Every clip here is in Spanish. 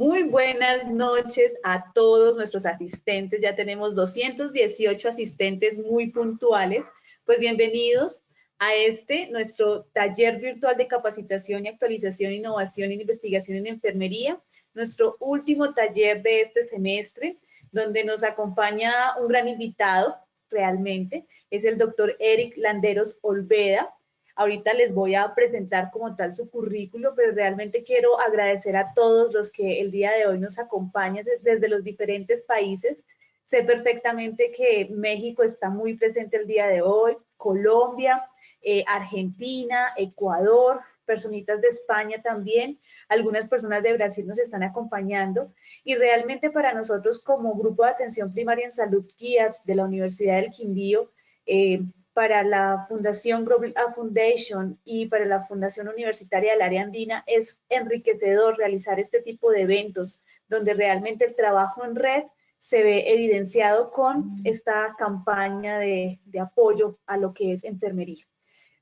Muy buenas noches a todos nuestros asistentes. Ya tenemos 218 asistentes muy puntuales. Pues bienvenidos a nuestro taller virtual de capacitación y actualización, innovación e investigación en enfermería, nuestro último taller de este semestre, donde nos acompaña un gran invitado, realmente, es el doctor Eric Landeros Olveda. Ahorita les voy a presentar como tal su currículo, pero realmente quiero agradecer a todos los que el día de hoy nos acompañan desde los diferentes países. Sé perfectamente que México está muy presente el día de hoy, Colombia, Argentina, Ecuador, personitas de España también, algunas personas de Brasil nos están acompañando y realmente para nosotros como Grupo de Atención Primaria en Salud GIAPS de la Universidad del Quindío, para la Fundación Global Foundation y para la Fundación Universitaria del Área Andina es enriquecedor realizar este tipo de eventos donde realmente el trabajo en red se ve evidenciado con esta campaña de apoyo a lo que es enfermería.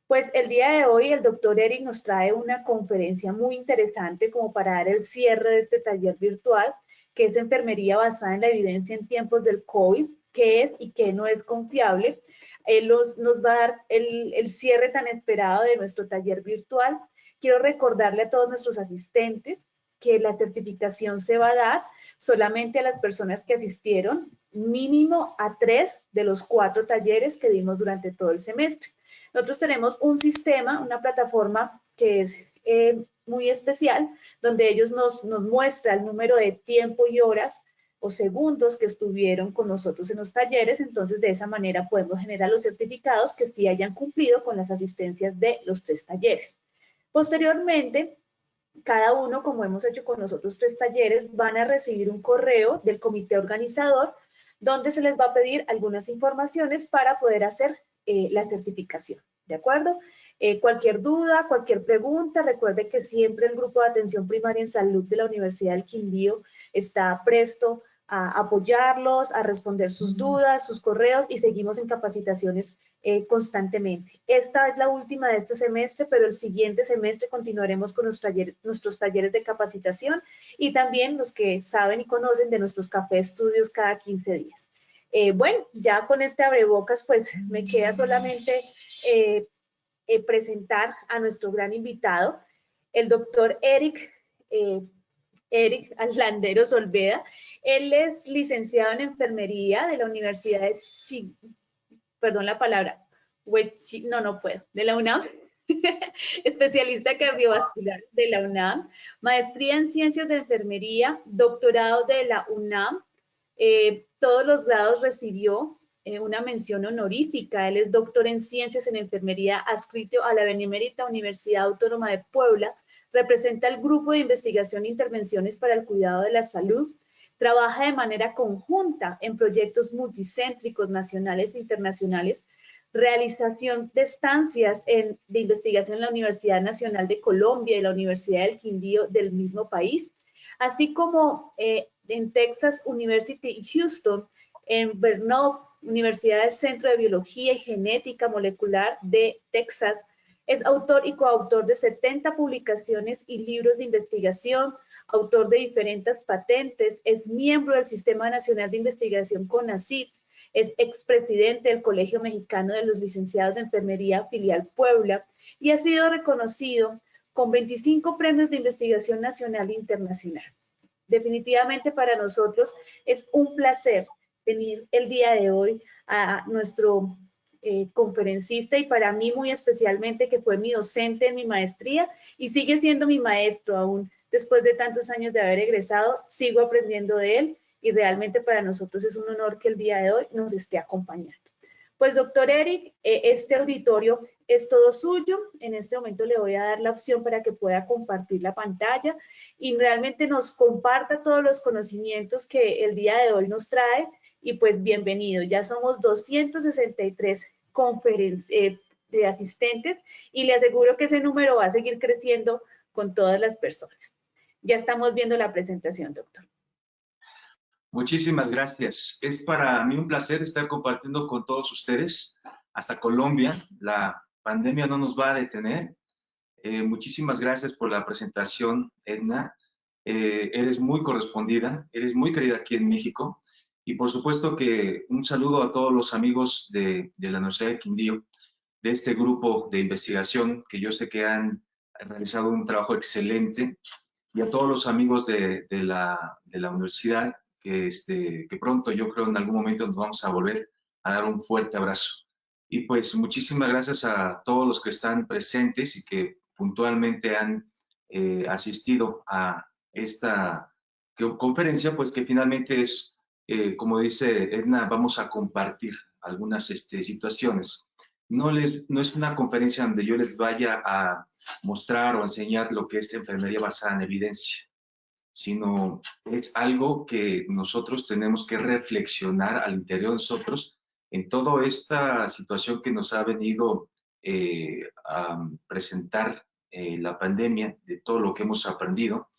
Pues el día de hoy el doctor Eric nos trae una conferencia muy interesante como para dar el cierre de este taller virtual, que es enfermería basada en la evidencia en tiempos del COVID, qué es y qué no es confiable. Él nos va a dar el cierre tan esperado de nuestro taller virtual. Quiero recordarle a todos nuestros asistentes que la certificación se va a dar solamente a las personas que asistieron mínimo a 3 de los 4 talleres que dimos durante todo el semestre. Nosotros tenemos un sistema, una plataforma que es muy especial, donde ellos nos muestra el número de tiempo y horas o segundos que estuvieron con nosotros en los talleres, entonces de esa manera podemos generar los certificados que sí hayan cumplido con las asistencias de los 3 talleres. Posteriormente, cada uno, como hemos hecho con los otros 3 talleres, van a recibir un correo del comité organizador donde se les va a pedir algunas informaciones para poder hacer la certificación, ¿de acuerdo? Cualquier duda, cualquier pregunta, recuerde que siempre el Grupo de Atención Primaria en Salud de la Universidad del Quindío está presto a apoyarlos, a responder sus dudas, sus correos y seguimos en capacitaciones constantemente. Esta es la última de este semestre, pero el siguiente semestre continuaremos con nuestros talleres de capacitación y también los que saben y conocen de nuestros café estudios cada 15 días. Bueno, ya con este abrebocas, pues me queda solamente presentar a nuestro gran invitado, el doctor Eric Landeros Olveda. Él es licenciado en enfermería de la Universidad de perdón la palabra, de la UNAM, especialista cardiovascular de la UNAM, maestría en ciencias de enfermería, doctorado de la UNAM, todos los grados recibió una mención honorífica. Él es doctor en ciencias en enfermería adscrito a la Benemérita Universidad Autónoma de Puebla, representa el Grupo de Investigación e Intervenciones para el Cuidado de la Salud, trabaja de manera conjunta en proyectos multicéntricos nacionales e internacionales, realización de estancias de investigación en la Universidad Nacional de Colombia y la Universidad del Quindío del mismo país, así como en Texas University Houston, en Bernard, Universidad del Centro de Biología y Genética Molecular de Texas. Es autor y coautor de 70 publicaciones y libros de investigación, autor de diferentes patentes, es miembro del Sistema Nacional de Investigación CONACYT, es expresidente del Colegio Mexicano de los Licenciados de Enfermería Filial Puebla y ha sido reconocido con 25 premios de investigación nacional e internacional. Definitivamente para nosotros es un placer venir el día de hoy a nuestro conferencista y para mí muy especialmente que fue mi docente en mi maestría y sigue siendo mi maestro aún después de tantos años de haber egresado, sigo aprendiendo de él y realmente para nosotros es un honor que el día de hoy nos esté acompañando. Pues doctor Eric, este auditorio es todo suyo. En este momento le voy a dar la opción para que pueda compartir la pantalla y realmente nos comparta todos los conocimientos que el día de hoy nos trae y pues bienvenido. Ya somos 263 de asistentes y le aseguro que ese número va a seguir creciendo con todas las personas. Ya estamos viendo la presentación, doctor. Muchísimas gracias. Es para mí un placer estar compartiendo con todos ustedes hasta Colombia. La pandemia no nos va a detener. Muchísimas gracias por la presentación, Edna. Eres muy correspondida, eres muy querida aquí en México. Y por supuesto que un saludo a todos los amigos de la Universidad de Quindío, de este grupo de investigación que yo sé que han realizado un trabajo excelente, y a todos los amigos de la universidad que pronto yo creo en algún momento nos vamos a volver a dar un fuerte abrazo. Y pues muchísimas gracias a todos los que están presentes y que puntualmente han asistido a esta conferencia, pues que finalmente es, como dice Edna, vamos a compartir algunas situaciones. No es una conferencia donde yo les vaya a mostrar o enseñar lo que es enfermería basada en evidencia, sino es algo que nosotros tenemos que reflexionar al interior de nosotros en toda esta situación que nos ha venido a presentar la pandemia, de todo lo que hemos aprendido,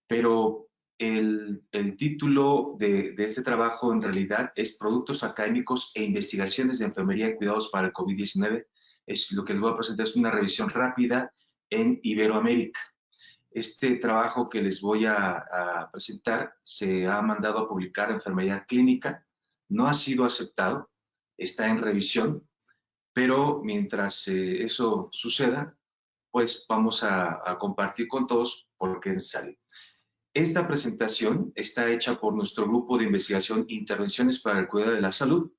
pero el título de este trabajo en realidad es Productos Académicos e Investigaciones de Enfermería y Cuidados para el COVID-19. Es lo que les voy a presentar, es una revisión rápida en Iberoamérica. Este trabajo que les voy a presentar se ha mandado a publicar en Enfermería Clínica, no ha sido aceptado, está en revisión, pero mientras eso suceda, pues vamos a compartir con todos por qué sale. Esta presentación está hecha por nuestro grupo de investigación Intervenciones para el Cuidado de la Salud,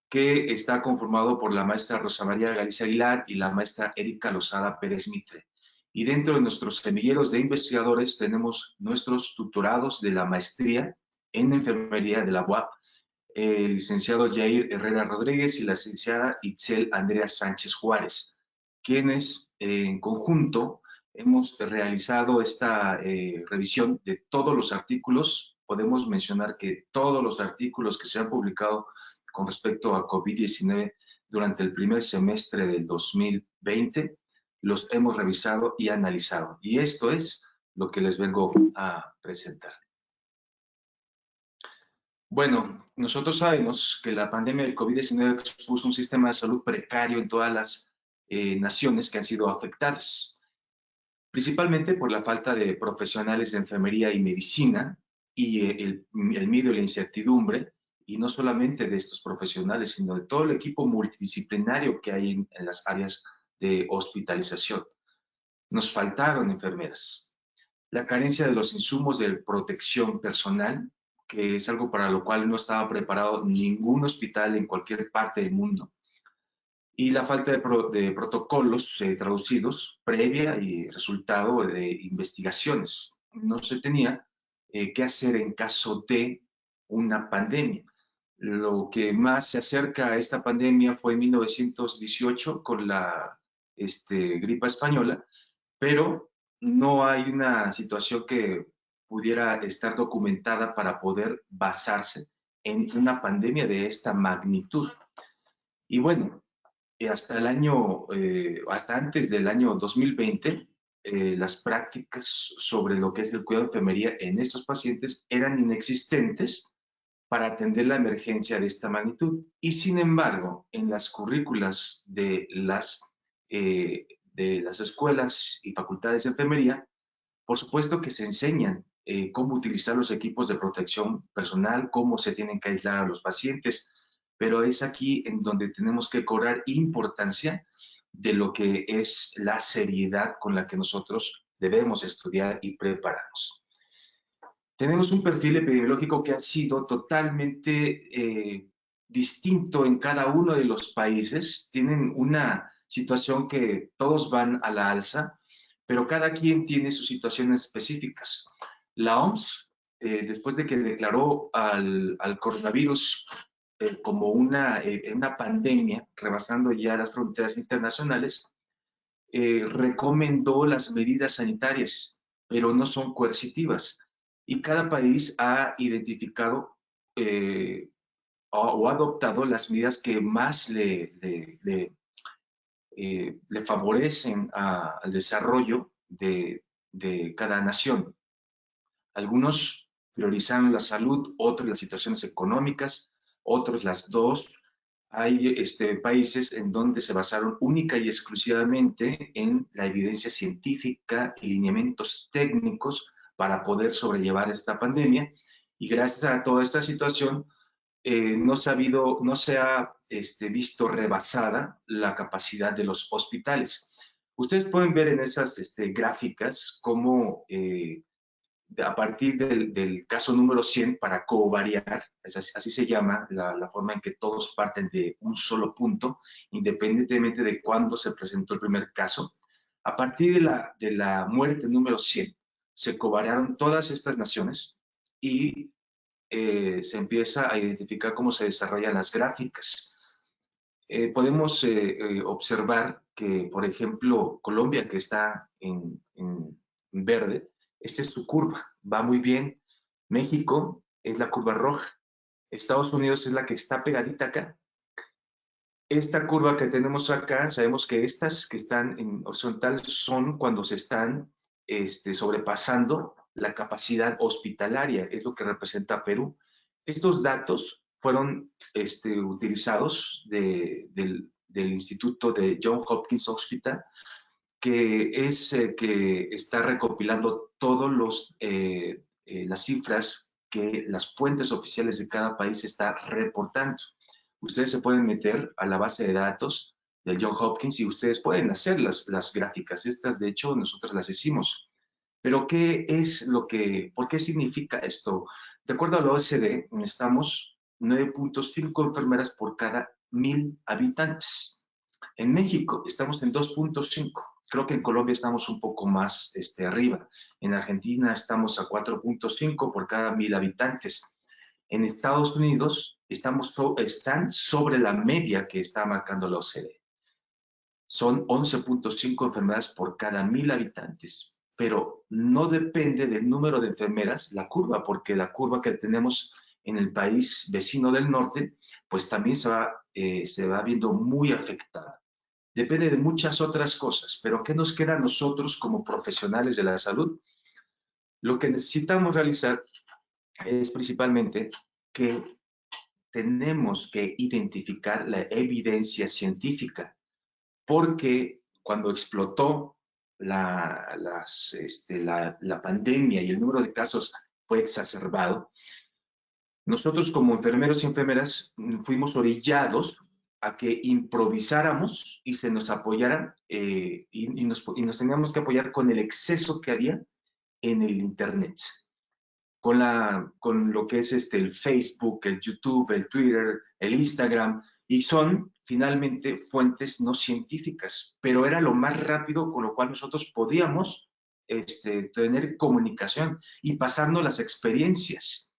que está conformado por la maestra Rosa María Galicia Aguilar y la maestra Erika Lozada Pérez Mitre. Y dentro de nuestros semilleros de investigadores tenemos nuestros tutorados de la maestría en enfermería de la UAP, el licenciado Jair Herrera Rodríguez y la licenciada Itzel Andrea Sánchez Juárez, quienes en conjunto hemos realizado esta revisión de todos los artículos. Podemos mencionar que todos los artículos que se han publicado con respecto a COVID-19 durante el primer semestre del 2020 los hemos revisado y analizado. Y esto es lo que les vengo a presentar. Bueno, nosotros sabemos que la pandemia del COVID-19 expuso un sistema de salud precario en todas las naciones que han sido afectadas, principalmente por la falta de profesionales de enfermería y medicina y el miedo y la incertidumbre, y no solamente de estos profesionales, sino de todo el equipo multidisciplinario que hay en las áreas de hospitalización. Nos faltaron enfermeras. La carencia de los insumos de protección personal, que es algo para lo cual no estaba preparado ningún hospital en cualquier parte del mundo, y la falta de protocolos traducidos previa y resultado de investigaciones. No se tenía qué hacer en caso de una pandemia. Lo que más se acerca a esta pandemia fue en 1918 con la gripa española, pero no hay una situación que pudiera estar documentada para poder basarse en una pandemia de esta magnitud. Y bueno, hasta antes del año 2020, las prácticas sobre lo que es el cuidado de enfermería en estos pacientes eran inexistentes para atender la emergencia de esta magnitud. Y sin embargo, en las currículas de las escuelas y facultades de enfermería, por supuesto que se enseñan cómo utilizar los equipos de protección personal, cómo se tienen que aislar a los pacientes, pero es aquí en donde tenemos que cobrar importancia de lo que es la seriedad con la que nosotros debemos estudiar y prepararnos. Tenemos un perfil epidemiológico que ha sido totalmente distinto en cada uno de los países. Tienen una situación que todos van a la alza, pero cada quien tiene sus situaciones específicas. La OMS, después de que declaró al coronavirus como una pandemia, rebasando ya las fronteras internacionales, recomendó las medidas sanitarias, pero no son coercitivas. Y cada país ha identificado o ha adoptado las medidas que más le favorecen al desarrollo de cada nación. Algunos priorizaron la salud, otros las situaciones económicas, otros las dos. Hay países en donde se basaron única y exclusivamente en la evidencia científica y lineamientos técnicos para poder sobrellevar esta pandemia, y gracias a toda esta situación no se ha visto rebasada la capacidad de los hospitales. Ustedes pueden ver en esas gráficas cómo a partir del caso número 100, para covariar, así se llama la forma en que todos parten de un solo punto, independientemente de cuándo se presentó el primer caso. A partir de la muerte número 100, se covariaron todas estas naciones y se empieza a identificar cómo se desarrollan las gráficas. Podemos observar que, por ejemplo, Colombia, que está en verde, esta es su curva, va muy bien. México es la curva roja. Estados Unidos es la que está pegadita acá. Esta curva que tenemos acá, sabemos que estas que están en horizontal son cuando se están sobrepasando la capacidad hospitalaria, es lo que representa Perú. Estos datos fueron utilizados del Instituto de Johns Hopkins Hospital, que es que está recopilando todas las cifras que las fuentes oficiales de cada país están reportando. Ustedes se pueden meter a la base de datos del Johns Hopkins y ustedes pueden hacer las gráficas. Estas, de hecho, nosotros las hicimos. Pero, ¿por qué significa esto? De acuerdo a la OCDE, necesitamos 9.5 enfermeras por cada 1,000 habitantes. En México estamos en 2.5. Creo que en Colombia estamos un poco más arriba. En Argentina estamos a 4.5 por cada 1,000 habitantes. En Estados Unidos están sobre la media que está marcando la OCDE. Son 11.5 enfermeras por cada 1,000 habitantes. Pero no depende del número de enfermeras la curva, porque la curva que tenemos en el país vecino del norte, pues también se va viendo muy afectada. Depende de muchas otras cosas, pero ¿qué nos queda a nosotros como profesionales de la salud? Lo que necesitamos realizar es principalmente que tenemos que identificar la evidencia científica, porque cuando explotó la pandemia y el número de casos fue exacerbado, nosotros como enfermeros y enfermeras fuimos orillados a que improvisáramos y se nos apoyaran y nos teníamos que apoyar con el exceso que había en el Internet, con lo que es el Facebook, el YouTube, el Twitter, el Instagram, y son finalmente fuentes no científicas, pero era lo más rápido con lo cual nosotros podíamos tener comunicación y pasarnos las experiencias.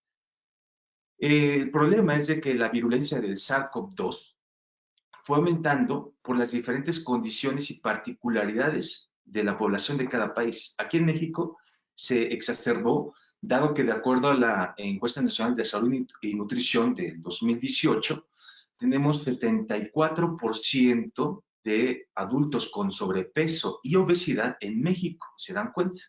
El problema es de que la virulencia del SARS-CoV-2 fue aumentando por las diferentes condiciones y particularidades de la población de cada país. Aquí en México se exacerbó, dado que de acuerdo a la Encuesta Nacional de Salud y Nutrición del 2018, tenemos 74% de adultos con sobrepeso y obesidad en México. ¿Se dan cuenta?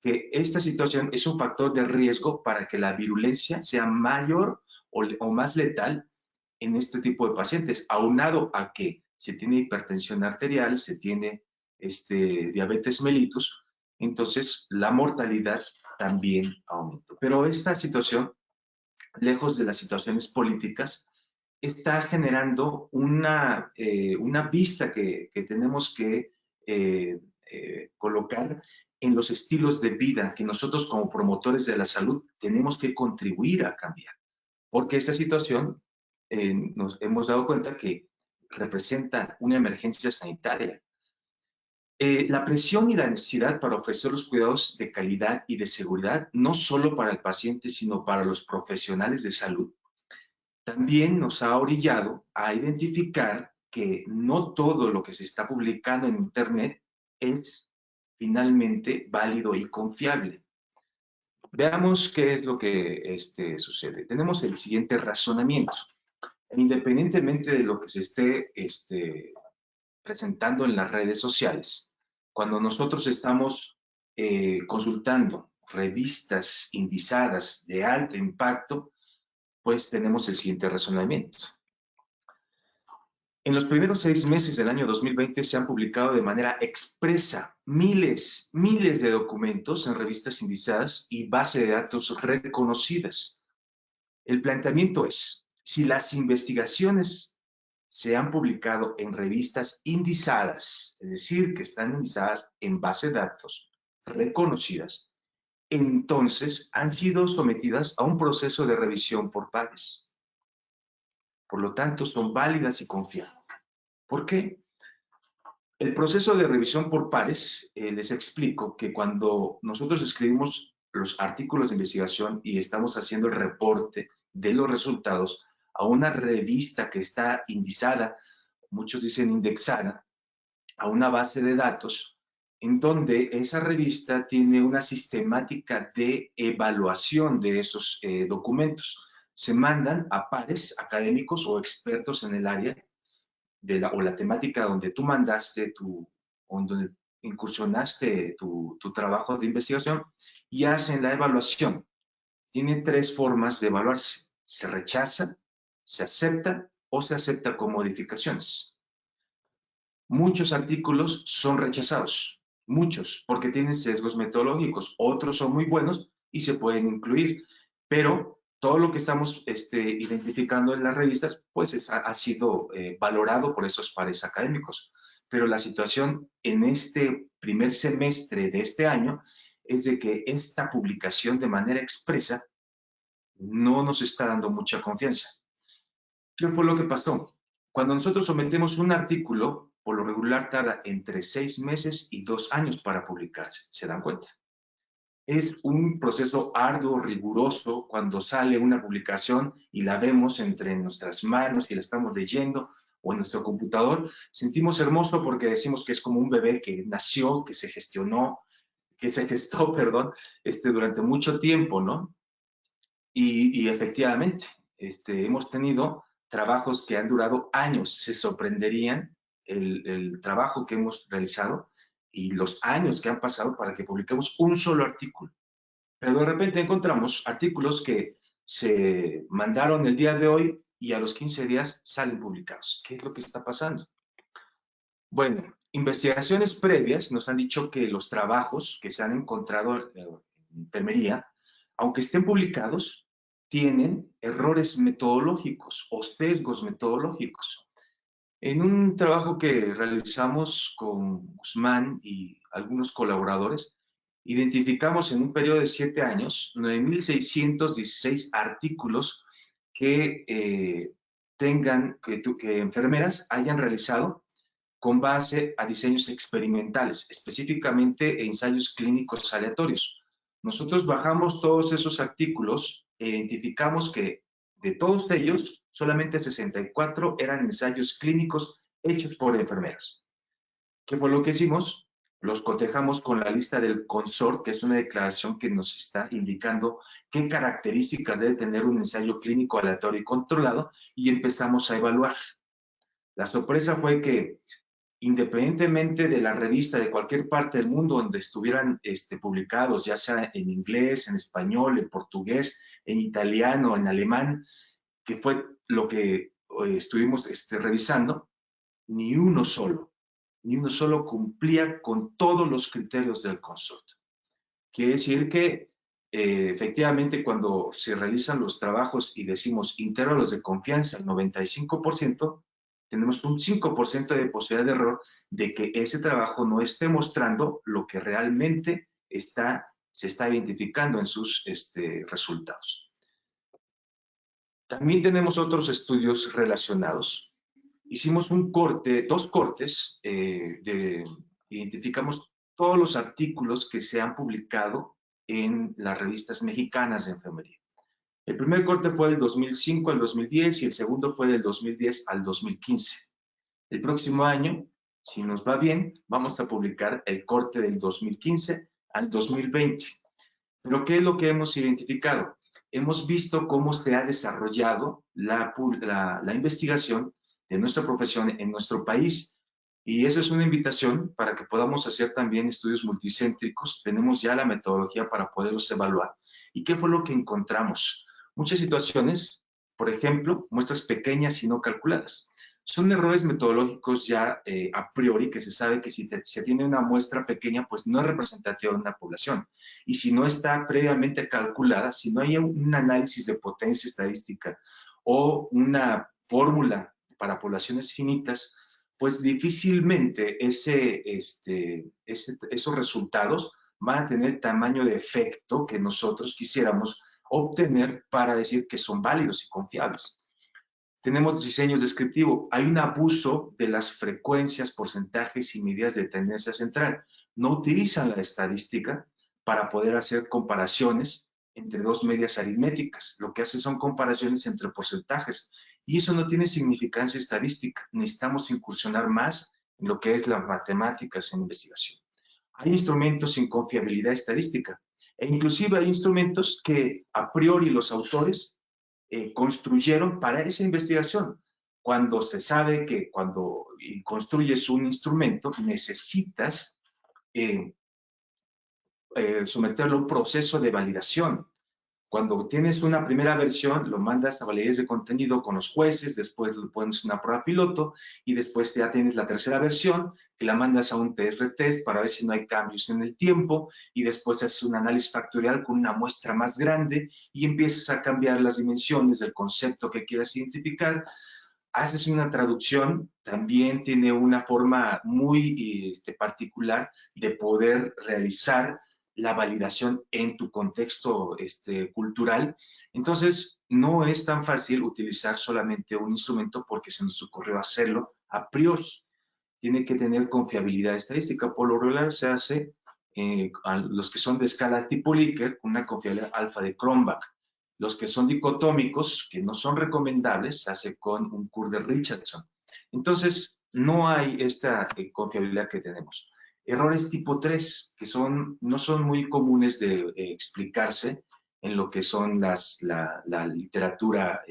Que esta situación es un factor de riesgo para que la virulencia sea mayor o más letal en este tipo de pacientes, aunado a que se tiene hipertensión arterial, se tiene diabetes mellitus, entonces la mortalidad también aumentó. Pero esta situación, lejos de las situaciones políticas, está generando una vista que tenemos que colocar en los estilos de vida que nosotros como promotores de la salud tenemos que contribuir a cambiar. Porque esta situación nos hemos dado cuenta que representa una emergencia sanitaria. La presión y la necesidad para ofrecer los cuidados de calidad y de seguridad, no solo para el paciente, sino para los profesionales de salud, también nos ha orillado a identificar que no todo lo que se está publicando en Internet es finalmente válido y confiable. Veamos qué es lo que sucede. Tenemos el siguiente razonamiento. Independientemente de lo que se esté presentando en las redes sociales, cuando nosotros estamos consultando revistas indizadas de alto impacto, pues tenemos el siguiente razonamiento. En los primeros 6 meses del año 2020 se han publicado de manera expresa miles de documentos en revistas indizadas y bases de datos reconocidas. El planteamiento es, si las investigaciones se han publicado en revistas indizadas, es decir, que están indizadas en bases de datos reconocidas, entonces han sido sometidas a un proceso de revisión por pares. Por lo tanto, son válidas y confiables. ¿Por qué? El proceso de revisión por pares, les explico que cuando nosotros escribimos los artículos de investigación y estamos haciendo el reporte de los resultados a una revista que está indizada, muchos dicen indexada, a una base de datos, en donde esa revista tiene una sistemática de evaluación de esos documentos. Se mandan a pares académicos o expertos en el área o la temática donde tú mandaste donde incursionaste tu trabajo de investigación y hacen la evaluación. Tiene 3 formas de evaluarse. Se rechaza, se acepta o se acepta con modificaciones. Muchos artículos son rechazados, muchos, porque tienen sesgos metodológicos. Otros son muy buenos y se pueden incluir, pero todo lo que estamos identificando en las revistas, pues ha sido valorado por esos pares académicos. Pero la situación en este primer semestre de este año es de que esta publicación de manera expresa no nos está dando mucha confianza. ¿Qué fue lo que pasó? Cuando nosotros sometemos un artículo, por lo regular tarda entre 6 meses y 2 años para publicarse. ¿Se dan cuenta? Es un proceso arduo, riguroso, cuando sale una publicación y la vemos entre nuestras manos y la estamos leyendo o en nuestro computador, sentimos hermoso porque decimos que es como un bebé que nació, que se gestionó, que se gestó, perdón, durante mucho tiempo, ¿no? Y efectivamente, hemos tenido trabajos que han durado años. Se sorprenderían el trabajo que hemos realizado y los años que han pasado para que publiquemos un solo artículo. Pero de repente encontramos artículos que se mandaron el día de hoy y a los 15 días salen publicados. ¿Qué es lo que está pasando? Bueno, investigaciones previas nos han dicho que los trabajos que se han encontrado en enfermería, aunque estén publicados, tienen errores metodológicos o sesgos metodológicos. En un trabajo que realizamos con Guzmán y algunos colaboradores, identificamos en un periodo de 7 años 9,616 artículos que que enfermeras hayan realizado con base a diseños experimentales, específicamente ensayos clínicos aleatorios. Nosotros bajamos todos esos artículos e identificamos que de todos ellos, solamente 64 eran ensayos clínicos hechos por enfermeras. ¿Qué fue lo que hicimos? Los cotejamos con la lista del CONSORT, que es una declaración que nos está indicando qué características debe tener un ensayo clínico aleatorio y controlado, y empezamos a evaluar. La sorpresa fue que independientemente de la revista de cualquier parte del mundo donde estuvieran publicados, ya sea en inglés, en español, en portugués, en italiano, en alemán, que fue lo que estuvimos revisando, ni uno solo cumplía con todos los criterios del consorcio. Quiere decir que efectivamente cuando se realizan los trabajos y decimos intervalos de confianza al 95%, tenemos un 5% de posibilidad de error de que ese trabajo no esté mostrando lo que realmente se está identificando en sus resultados. También tenemos otros estudios relacionados. Hicimos dos cortes, identificamos todos los artículos que se han publicado en las revistas mexicanas de enfermería. El primer corte fue del 2005 al 2010 y el segundo fue del 2010 al 2015. El próximo año, si nos va bien, vamos a publicar el corte del 2015 al 2020. Pero ¿qué es lo que hemos identificado? Hemos visto cómo se ha desarrollado la investigación de nuestra profesión en nuestro país. Y esa es una invitación para que podamos hacer también estudios multicéntricos. Tenemos ya la metodología para poderlos evaluar. ¿Y qué fue lo que encontramos? Muchas situaciones, por ejemplo, muestras pequeñas y no calculadas. Son errores metodológicos ya a priori, que se sabe que si se tiene una muestra pequeña, pues no es representativa de una población. Y si no está previamente calculada, si no hay un análisis de potencia estadística o una fórmula para poblaciones finitas, pues difícilmente esos resultados van a tener tamaño de efecto que nosotros quisiéramos obtener para decir que son válidos y confiables. Tenemos diseños descriptivos. Hay un abuso de las frecuencias, porcentajes y medidas de tendencia central. No utilizan la estadística para poder hacer comparaciones entre dos medias aritméticas. Lo que hacen son comparaciones entre porcentajes. Y eso no tiene significancia estadística. Necesitamos incursionar más en lo que es las matemáticas en investigación. Hay instrumentos sin confiabilidad estadística. E inclusive hay instrumentos que a priori los autores construyeron para esa investigación. Cuando se sabe que cuando construyes un instrumento necesitas someterlo a un proceso de validación. Cuando tienes una primera versión, lo mandas a validez de contenido con los jueces, después lo pones en una prueba piloto y después ya tienes la tercera versión que la mandas a un TR-test para ver si no hay cambios en el tiempo y después haces un análisis factorial con una muestra más grande y empiezas a cambiar las dimensiones del concepto que quieras identificar. Haces una traducción, también tiene una forma muy particular de poder realizar la validación en tu contexto cultural. Entonces, no es tan fácil utilizar solamente un instrumento porque se nos ocurrió hacerlo a priori. Tiene que tener confiabilidad estadística. Por lo regular se hace a los que son de escala tipo Likert, con una confiabilidad alfa de Cronbach. Los que son dicotómicos, que no son recomendables, se hace con un curve de Richardson. Entonces, no hay esta confiabilidad que tenemos. Errores tipo 3, que no son muy comunes de explicarse en lo que son la literatura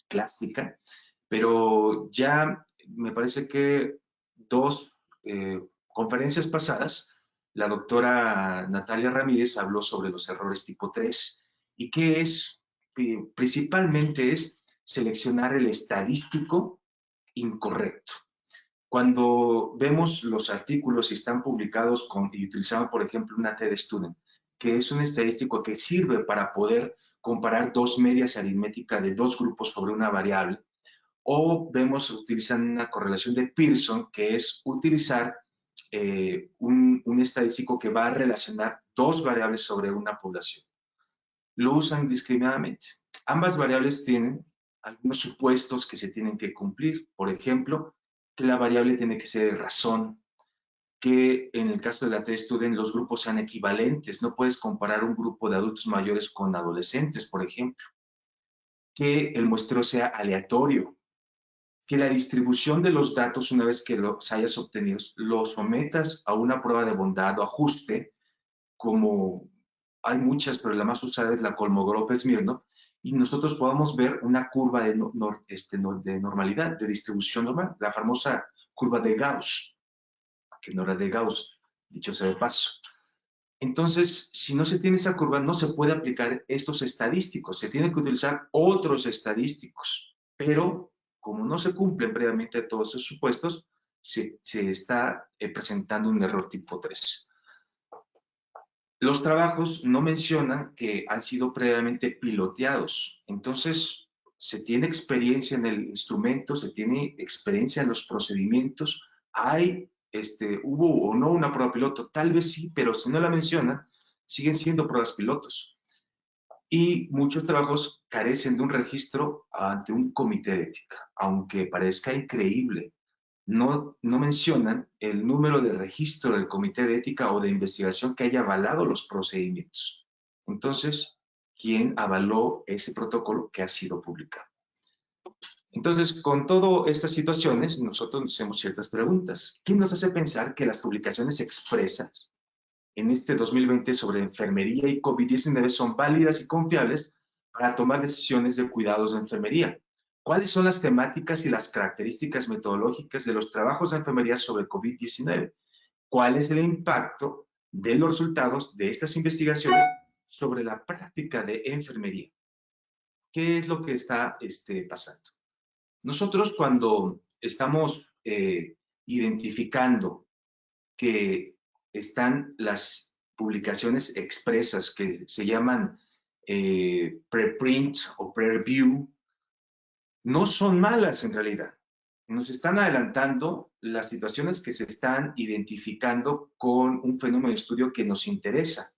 clásica, pero ya me parece que dos conferencias pasadas, la doctora Natalia Ramírez habló sobre los errores tipo 3. ¿Y qué es? Principalmente es seleccionar el estadístico incorrecto. Cuando vemos los artículos y están publicados y utilizamos, por ejemplo, una TED Student, que es un estadístico que sirve para poder comparar dos medias aritméticas de dos grupos sobre una variable, o vemos utilizan una correlación de Pearson, que es utilizar un estadístico que va a relacionar dos variables sobre una población. Lo usan indiscriminadamente. Ambas variables tienen algunos supuestos que se tienen que cumplir. Por ejemplo, que la variable tiene que ser de razón, que en el caso de la TED Student los grupos sean equivalentes. No puedes comparar un grupo de adultos mayores con adolescentes, por ejemplo. Que el muestreo sea aleatorio. Que la distribución de los datos, una vez que los hayas obtenido, los sometas a una prueba de bondad o ajuste, como hay muchas, pero la más usada es la Kolmogorov-Smirnov, y nosotros podamos ver una curva de normalidad, de distribución normal, la famosa curva de Gauss, que no era de Gauss, dicho sea de paso. Entonces, si no se tiene esa curva, no se puede aplicar estos estadísticos, se tienen que utilizar otros estadísticos, pero como no se cumplen previamente todos esos supuestos, se está presentando un error tipo 3. Los trabajos no mencionan que han sido previamente piloteados, entonces se tiene experiencia en el instrumento, se tiene experiencia en los procedimientos, hubo o no una prueba piloto, tal vez sí, pero si no la mencionan, siguen siendo pruebas pilotos. Y muchos trabajos carecen de un registro ante un comité de ética, aunque parezca increíble. No mencionan el número de registro del comité de ética o de investigación que haya avalado los procedimientos. Entonces, ¿quién avaló ese protocolo que ha sido publicado? Entonces, con todas estas situaciones, nosotros nos hacemos ciertas preguntas. ¿Qué nos hace pensar que las publicaciones expresas en este 2020 sobre enfermería y COVID-19 son válidas y confiables para tomar decisiones de cuidados de enfermería? ¿Cuáles son las temáticas y las características metodológicas de los trabajos de enfermería sobre COVID-19? ¿Cuál es el impacto de los resultados de estas investigaciones sobre la práctica de enfermería? ¿Qué es lo que está pasando? Nosotros cuando estamos identificando que están las publicaciones expresas que se llaman preprint o preview, no son malas en realidad. Nos están adelantando las situaciones que se están identificando con un fenómeno de estudio que nos interesa.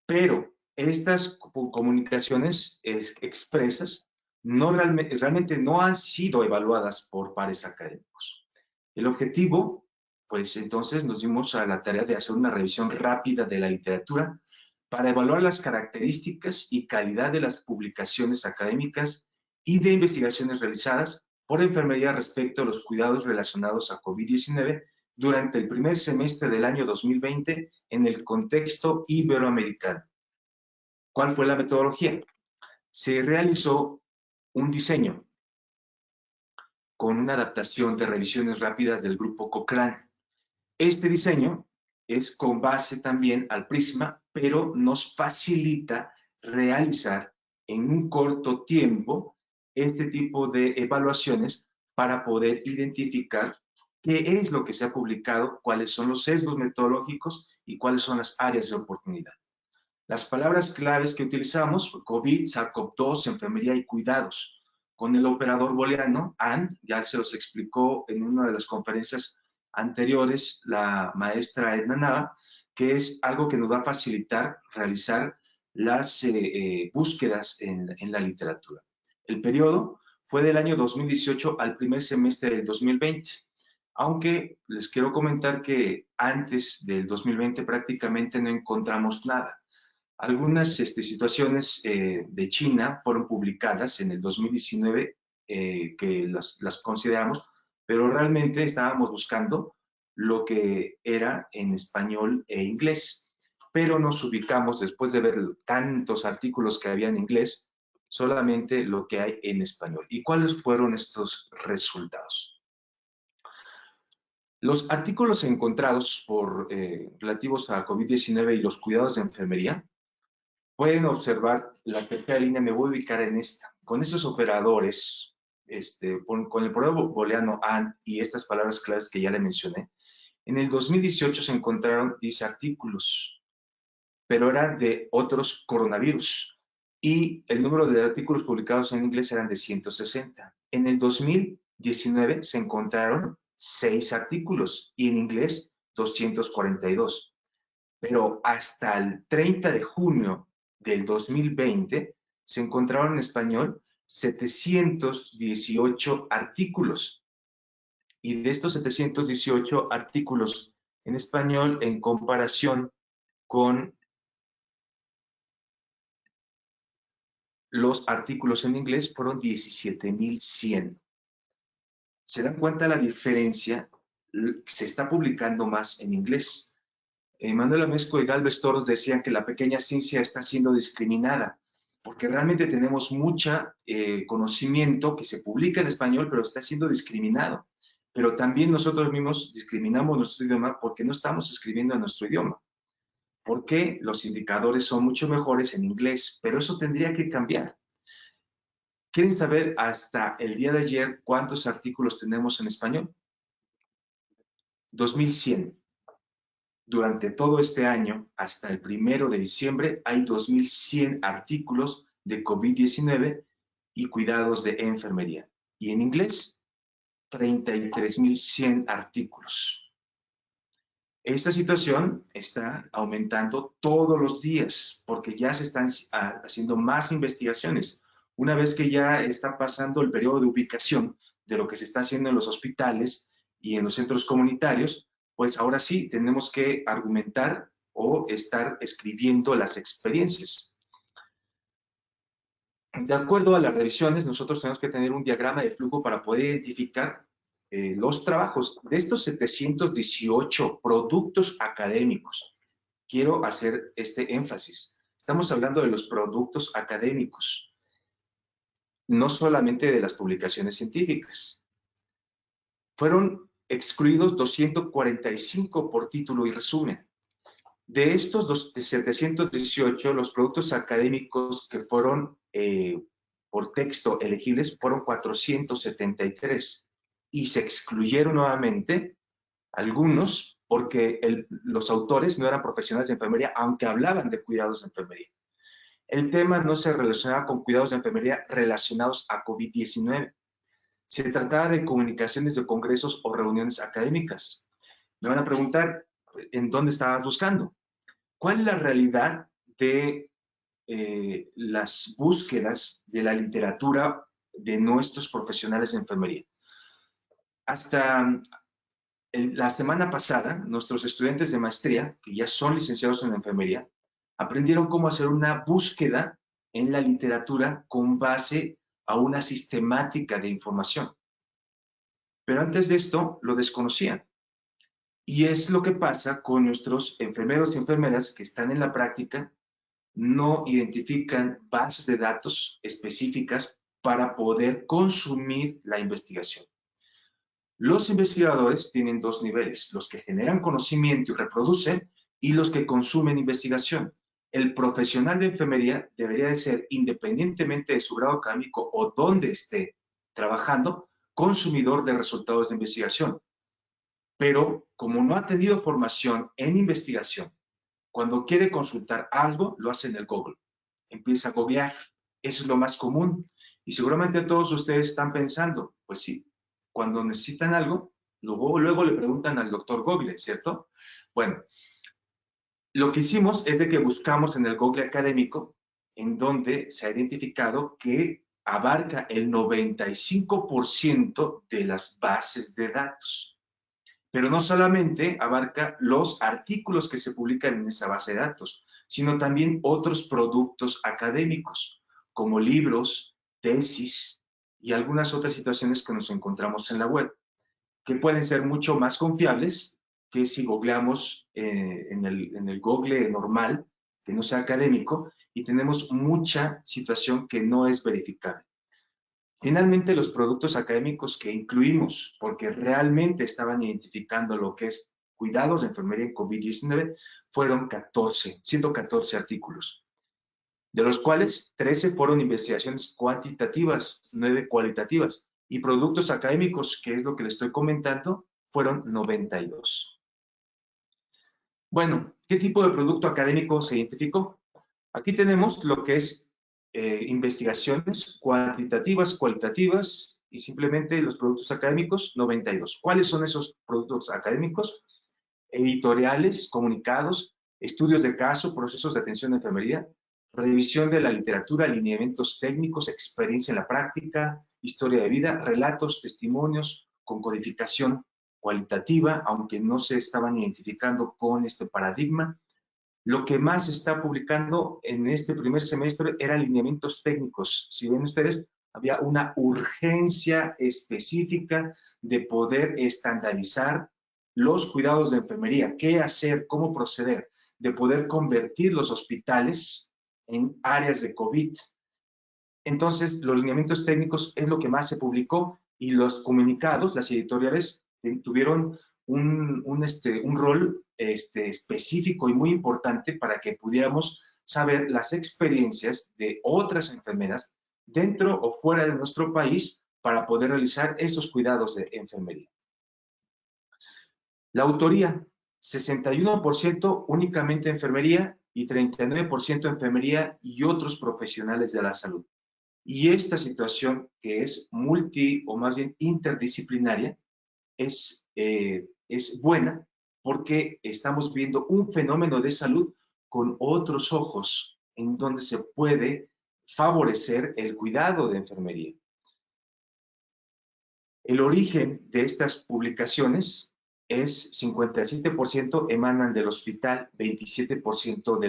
Pero estas comunicaciones expresas realmente no han sido evaluadas por pares académicos. El objetivo, pues entonces nos dimos a la tarea de hacer una revisión rápida de la literatura para evaluar las características y calidad de las publicaciones académicas y de investigaciones realizadas por enfermería respecto a los cuidados relacionados a COVID-19 durante el primer semestre del año 2020 en el contexto iberoamericano. ¿Cuál fue la metodología? Se realizó un diseño con una adaptación de revisiones rápidas del grupo Cochrane. Este diseño es con base también al Prisma, pero nos facilita realizar en un corto tiempo este tipo de evaluaciones para poder identificar qué es lo que se ha publicado, cuáles son los sesgos metodológicos y cuáles son las áreas de oportunidad. Las palabras claves que utilizamos, COVID, SARS-CoV-2, enfermería y cuidados. Con el operador booleano, AND, ya se los explicó en una de las conferencias anteriores la maestra Edna Nava, que es algo que nos va a facilitar realizar las búsquedas en la literatura. El periodo fue del año 2018 al primer semestre del 2020, aunque les quiero comentar que antes del 2020 prácticamente no encontramos nada. Algunas situaciones de China fueron publicadas en el 2019 que las consideramos, pero realmente estábamos buscando lo que era en español e inglés. Pero nos ubicamos, después de ver tantos artículos que había en inglés, solamente lo que hay en español. ¿Y cuáles fueron estos resultados? Los artículos encontrados relativos a COVID-19 y los cuidados de enfermería pueden observar la tercera línea, me voy a ubicar en esta. Con esos operadores, con el programa booleano AND y estas palabras claves que ya le mencioné, en el 2018 se encontraron 10 artículos, pero eran de otros coronavirus. Y el número de artículos publicados en inglés eran de 160. En el 2019 se encontraron 6 artículos y en inglés 242. Pero hasta el 30 de junio del 2020 se encontraron en español 718 artículos. Y de estos 718 artículos en español, en comparación con los artículos en inglés, fueron 17,100. ¿Se dan cuenta la diferencia? Se está publicando más en inglés. Manuel Amezco y Galvez Toros decían que la pequeña ciencia está siendo discriminada, porque realmente tenemos mucho conocimiento que se publica en español, pero está siendo discriminado. Pero también nosotros mismos discriminamos nuestro idioma porque no estamos escribiendo en nuestro idioma. Porque los indicadores son mucho mejores en inglés, pero eso tendría que cambiar. ¿Quieren saber hasta el día de ayer cuántos artículos tenemos en español? 2,100. Durante todo este año, hasta el 1 de diciembre, hay 2,100 artículos de COVID-19 y cuidados de enfermería. Y en inglés, 33,100 artículos. Esta situación está aumentando todos los días porque ya se están haciendo más investigaciones. Una vez que ya está pasando el periodo de ubicación de lo que se está haciendo en los hospitales y en los centros comunitarios, pues ahora sí tenemos que argumentar o estar escribiendo las experiencias. De acuerdo a las revisiones, nosotros tenemos que tener un diagrama de flujo para poder identificar los trabajos de estos 718 productos académicos. Quiero hacer este énfasis. Estamos hablando de los productos académicos, no solamente de las publicaciones científicas. Fueron excluidos 245 por título y resumen. De estos 718, los productos académicos que fueron por texto elegibles fueron 473 y se excluyeron nuevamente algunos porque los autores no eran profesionales de enfermería, aunque hablaban de cuidados de enfermería. El tema no se relacionaba con cuidados de enfermería relacionados a COVID-19. Se trataba de comunicaciones de congresos o reuniones académicas. Me van a preguntar, ¿en dónde estabas buscando? ¿Cuál es la realidad de las búsquedas de la literatura de nuestros profesionales de enfermería? Hasta la semana pasada, nuestros estudiantes de maestría, que ya son licenciados en enfermería, aprendieron cómo hacer una búsqueda en la literatura con base a una sistemática de información. Pero antes de esto, lo desconocían. Y es lo que pasa con nuestros enfermeros y enfermeras que están en la práctica, no identifican bases de datos específicas para poder consumir la investigación. Los investigadores tienen dos niveles, los que generan conocimiento y reproducen y los que consumen investigación. El profesional de enfermería debería de ser, independientemente de su grado académico o dónde esté trabajando, consumidor de resultados de investigación. Pero como no ha tenido formación en investigación, cuando quiere consultar algo, lo hace en el Google. Empieza a googlear. Eso es lo más común. Y seguramente todos ustedes están pensando, pues sí, cuando necesitan algo, luego le preguntan al doctor Google, ¿cierto? Bueno, lo que hicimos es de que buscamos en el Google académico, en donde se ha identificado que abarca el 95% de las bases de datos. Pero no solamente abarca los artículos que se publican en esa base de datos, sino también otros productos académicos, como libros, tesis y algunas otras situaciones que nos encontramos en la web, que pueden ser mucho más confiables que si googleamos en el Google normal, que no sea académico, y tenemos mucha situación que no es verificable. Finalmente, los productos académicos que incluimos, porque realmente estaban identificando lo que es cuidados de enfermería en COVID-19, fueron 114 artículos, de los cuales 13 fueron investigaciones cuantitativas, 9 cualitativas, y productos académicos, que es lo que les estoy comentando, fueron 92. Bueno, ¿qué tipo de producto académico se identificó? Aquí tenemos lo que es investigaciones cuantitativas, cualitativas y simplemente los productos académicos, 92. ¿Cuáles son esos productos académicos? Editoriales, comunicados, estudios de caso, procesos de atención de enfermería, revisión de la literatura, lineamientos técnicos, experiencia en la práctica, historia de vida, relatos, testimonios con codificación cualitativa, aunque no se estaban identificando con este paradigma. Lo que más se está publicando en este primer semestre eran lineamientos técnicos. Si ven ustedes, había una urgencia específica de poder estandarizar los cuidados de enfermería, qué hacer, cómo proceder, de poder convertir los hospitales en áreas de COVID. Entonces, los lineamientos técnicos es lo que más se publicó y los comunicados, las editoriales, tuvieron un rol específico y muy importante para que pudiéramos saber las experiencias de otras enfermeras dentro o fuera de nuestro país para poder realizar esos cuidados de enfermería. La autoría, 61% únicamente enfermería y 39% enfermería y otros profesionales de la salud. Y esta situación que es o más bien interdisciplinaria es buena porque estamos viendo un fenómeno de salud con otros ojos en donde se puede favorecer el cuidado de enfermería. El origen de estas publicaciones es 57% emanan del hospital, 27%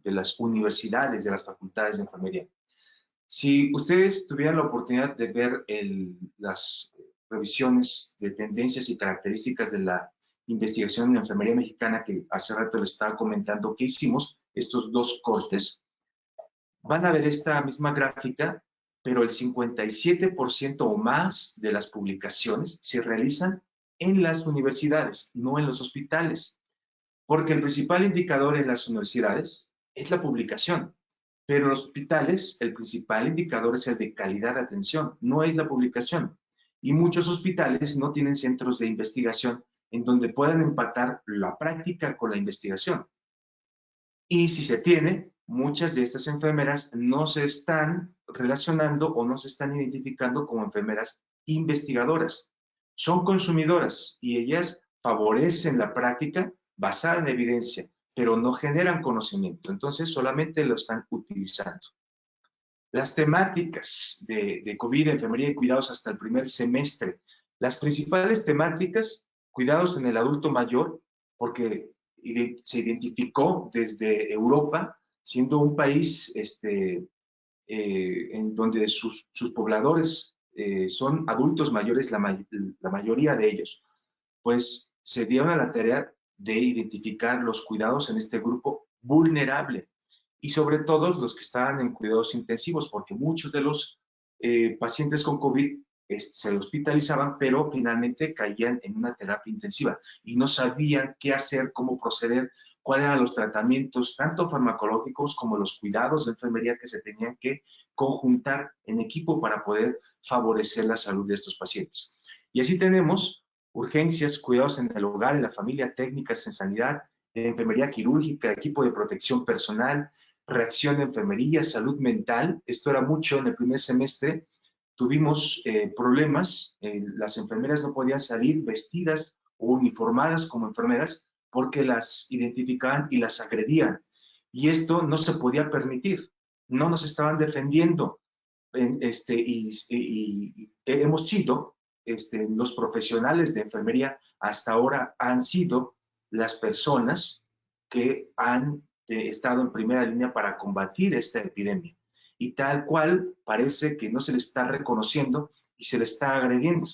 de las universidades, de las facultades de enfermería. Si ustedes tuvieran la oportunidad de ver las revisiones de tendencias y características de la investigación en la enfermería mexicana, que hace rato les estaba comentando que hicimos, estos dos cortes, van a ver esta misma gráfica, pero el 57% o más de las publicaciones se realizan en las universidades, no en los hospitales, porque el principal indicador en las universidades es la publicación. Pero en los hospitales, el principal indicador es el de calidad de atención, no es la publicación. Y muchos hospitales no tienen centros de investigación en donde puedan empatar la práctica con la investigación. Y si se tiene, muchas de estas enfermeras no se están relacionando o no se están identificando como enfermeras investigadoras. Son consumidoras y ellas favorecen la práctica basada en evidencia, pero no generan conocimiento. Entonces, solamente lo están utilizando. Las temáticas de COVID, enfermería y cuidados hasta el primer semestre. Las principales temáticas, cuidados en el adulto mayor, porque se identificó desde Europa, siendo un país en donde sus pobladores son adultos mayores, la mayoría de ellos, pues se dieron a la tarea de identificar los cuidados en este grupo vulnerable y sobre todo los que estaban en cuidados intensivos, porque muchos de los pacientes con COVID se hospitalizaban, pero finalmente caían en una terapia intensiva y no sabían qué hacer, cómo proceder, cuáles eran los tratamientos, tanto farmacológicos como los cuidados de enfermería que se tenían que conjuntar en equipo para poder favorecer la salud de estos pacientes. Y así tenemos urgencias, cuidados en el hogar, en la familia, técnicas en sanidad, enfermería quirúrgica, equipo de protección personal, reacción de enfermería, salud mental. Esto era mucho en el primer semestre. Tuvimos problemas, las enfermeras no podían salir vestidas o uniformadas como enfermeras porque las identificaban y las agredían. Y esto no se podía permitir. No nos estaban defendiendo. Y hemos sido, los profesionales de enfermería hasta ahora han sido las personas que han estado en primera línea para combatir esta epidemia. Y tal cual parece que no se le está reconociendo y se le está agrediendo.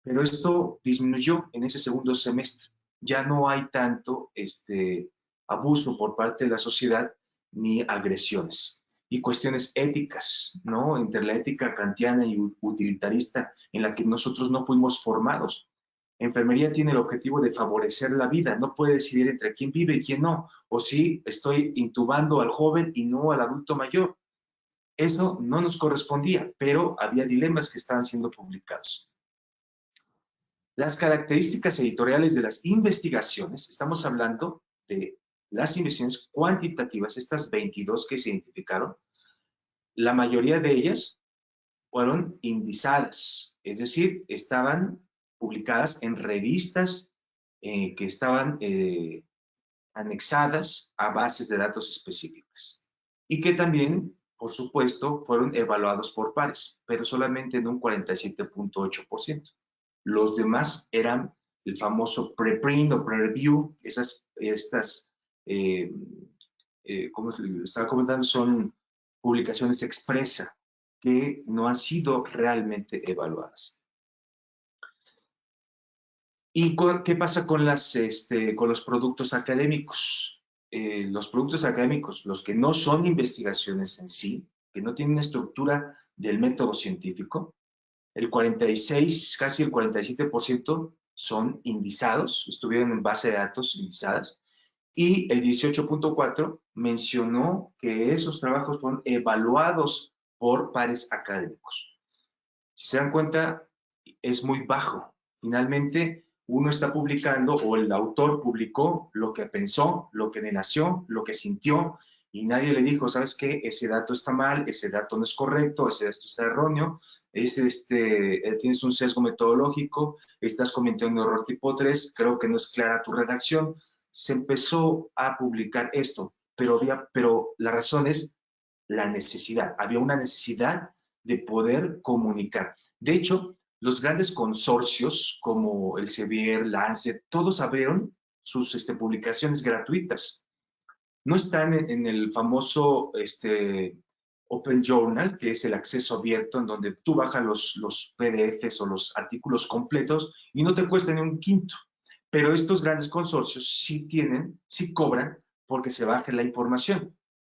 Pero esto disminuyó en ese segundo semestre. Ya no hay tanto abuso por parte de la sociedad ni agresiones. Y cuestiones éticas, ¿no? Entre la ética kantiana y utilitarista en la que nosotros no fuimos formados. Enfermería tiene el objetivo de favorecer la vida, no puede decidir entre quién vive y quién no, o si estoy intubando al joven y no al adulto mayor. Eso no nos correspondía, pero había dilemas que estaban siendo publicados. Las características editoriales de las investigaciones, estamos hablando de las investigaciones cuantitativas, estas 22 que se identificaron, la mayoría de ellas fueron indizadas, es decir, estaban publicadas en revistas que estaban anexadas a bases de datos específicas y que también, por supuesto, fueron evaluados por pares, pero solamente en un 47.8%. Los demás eran el famoso preprint o pre-review, como se estaba comentando, son publicaciones expresa que no han sido realmente evaluadas. ¿Y qué pasa con los productos académicos? Los productos académicos, los que no son investigaciones en sí, que no tienen estructura del método científico, el 46, casi el 47% son indizados, estuvieron en base de datos indizadas, y el 18.4 mencionó que esos trabajos fueron evaluados por pares académicos. Si se dan cuenta, es muy bajo. Finalmente, uno está publicando, o el autor publicó lo que pensó, lo que nació, lo que sintió, y nadie le dijo, ¿sabes qué? Ese dato está mal, ese dato no es correcto, ese dato está erróneo, tienes un sesgo metodológico, estás cometiendo un error tipo 3, creo que no es clara tu redacción. Se empezó a publicar esto, pero la razón es la necesidad. Había una necesidad de poder comunicar. De hecho, los grandes consorcios como el Sevier, Lancet, todos abrieron sus publicaciones gratuitas. No están en el famoso Open Journal, que es el acceso abierto, en donde tú bajas los PDFs o los artículos completos y no te cuesta ni un quinto. Pero estos grandes consorcios sí cobran porque se baje la información.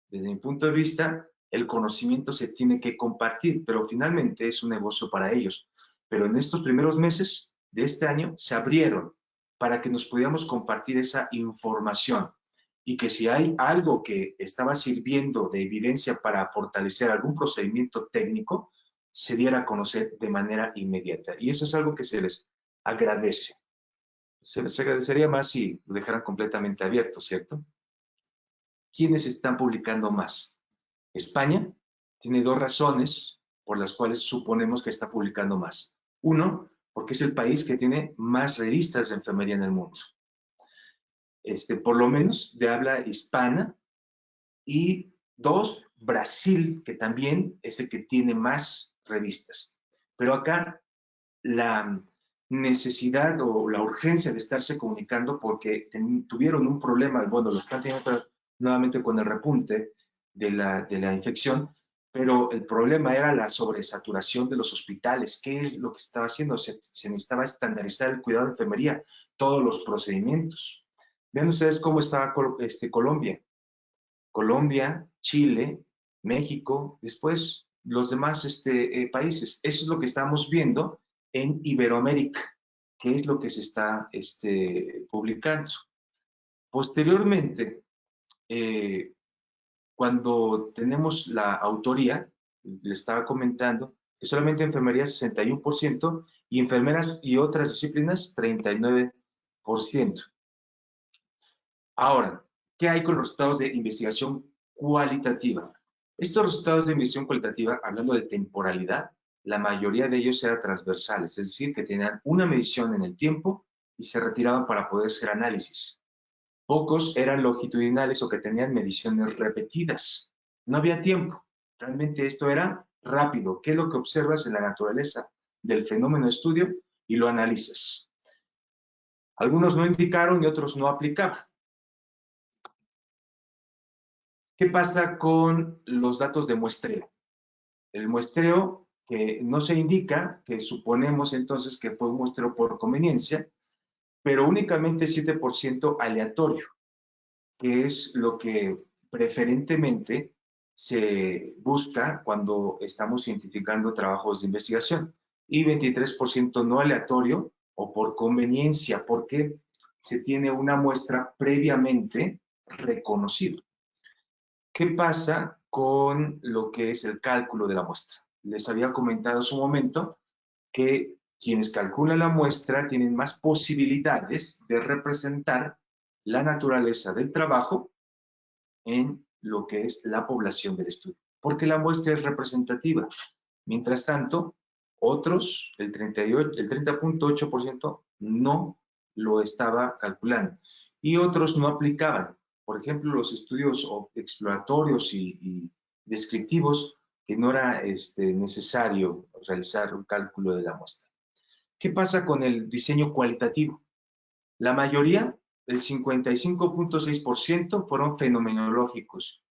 Desde mi punto de vista, el conocimiento se tiene que compartir, pero finalmente es un negocio para ellos. Pero en estos primeros meses de este año se abrieron para que nos pudiéramos compartir esa información. y que si hay algo que estaba sirviendo de evidencia para fortalecer algún procedimiento técnico, se diera a conocer de manera inmediata. Y eso es algo que se les agradece. Se les agradecería más si lo dejaran completamente abierto, ¿cierto? ¿Quiénes están publicando más? España tiene dos razones por las cuales suponemos que está publicando más. Uno, porque es el país que tiene más revistas de enfermería en el mundo. Por lo menos de habla hispana. Y dos, Brasil, que también es el que tiene más revistas. Pero acá la necesidad o la urgencia de estarse comunicando porque tuvieron un problema, bueno, los están teniendo nuevamente con el repunte de la infección, pero el problema era la sobresaturación de los hospitales. ¿Qué es lo que estaba haciendo? Se necesitaba estandarizar el cuidado de enfermería, todos los procedimientos. Vean ustedes cómo estaba Colombia. Colombia, Chile, México, después los demás países. Eso es lo que estamos viendo en Iberoamérica, que es lo que se está publicando. Posteriormente, cuando tenemos la autoría, le estaba comentando que solamente enfermería 61% y enfermeras y otras disciplinas 39%. Ahora, ¿qué hay con los resultados de investigación cualitativa? Estos resultados de investigación cualitativa, hablando de temporalidad, la mayoría de ellos eran transversales, es decir, que tenían una medición en el tiempo y se retiraban para poder hacer análisis. Pocos eran longitudinales o que tenían mediciones repetidas. No había tiempo. Realmente esto era rápido. ¿Qué es lo que observas en la naturaleza del fenómeno de estudio? Y lo analizas. Algunos no indicaron y otros no aplicaban. ¿Qué pasa con los datos de muestreo? El muestreo que no se indica, que suponemos entonces que fue un muestreo por conveniencia, pero únicamente 7% aleatorio, que es lo que preferentemente se busca cuando estamos identificando trabajos de investigación, y 23% no aleatorio o por conveniencia, porque se tiene una muestra previamente reconocida. ¿Qué pasa con lo que es el cálculo de la muestra? Les había comentado hace un momento que quienes calculan la muestra tienen más posibilidades de representar la naturaleza del trabajo en lo que es la población del estudio, porque la muestra es representativa. Mientras tanto, otros, el 30.8% no lo estaba calculando y otros no aplicaban. Por ejemplo, los estudios exploratorios y descriptivos, que no era necesario realizar un cálculo de la muestra. ¿Qué pasa con el diseño cualitativo? La mayoría, el 55.6%, fueron fenomenológicos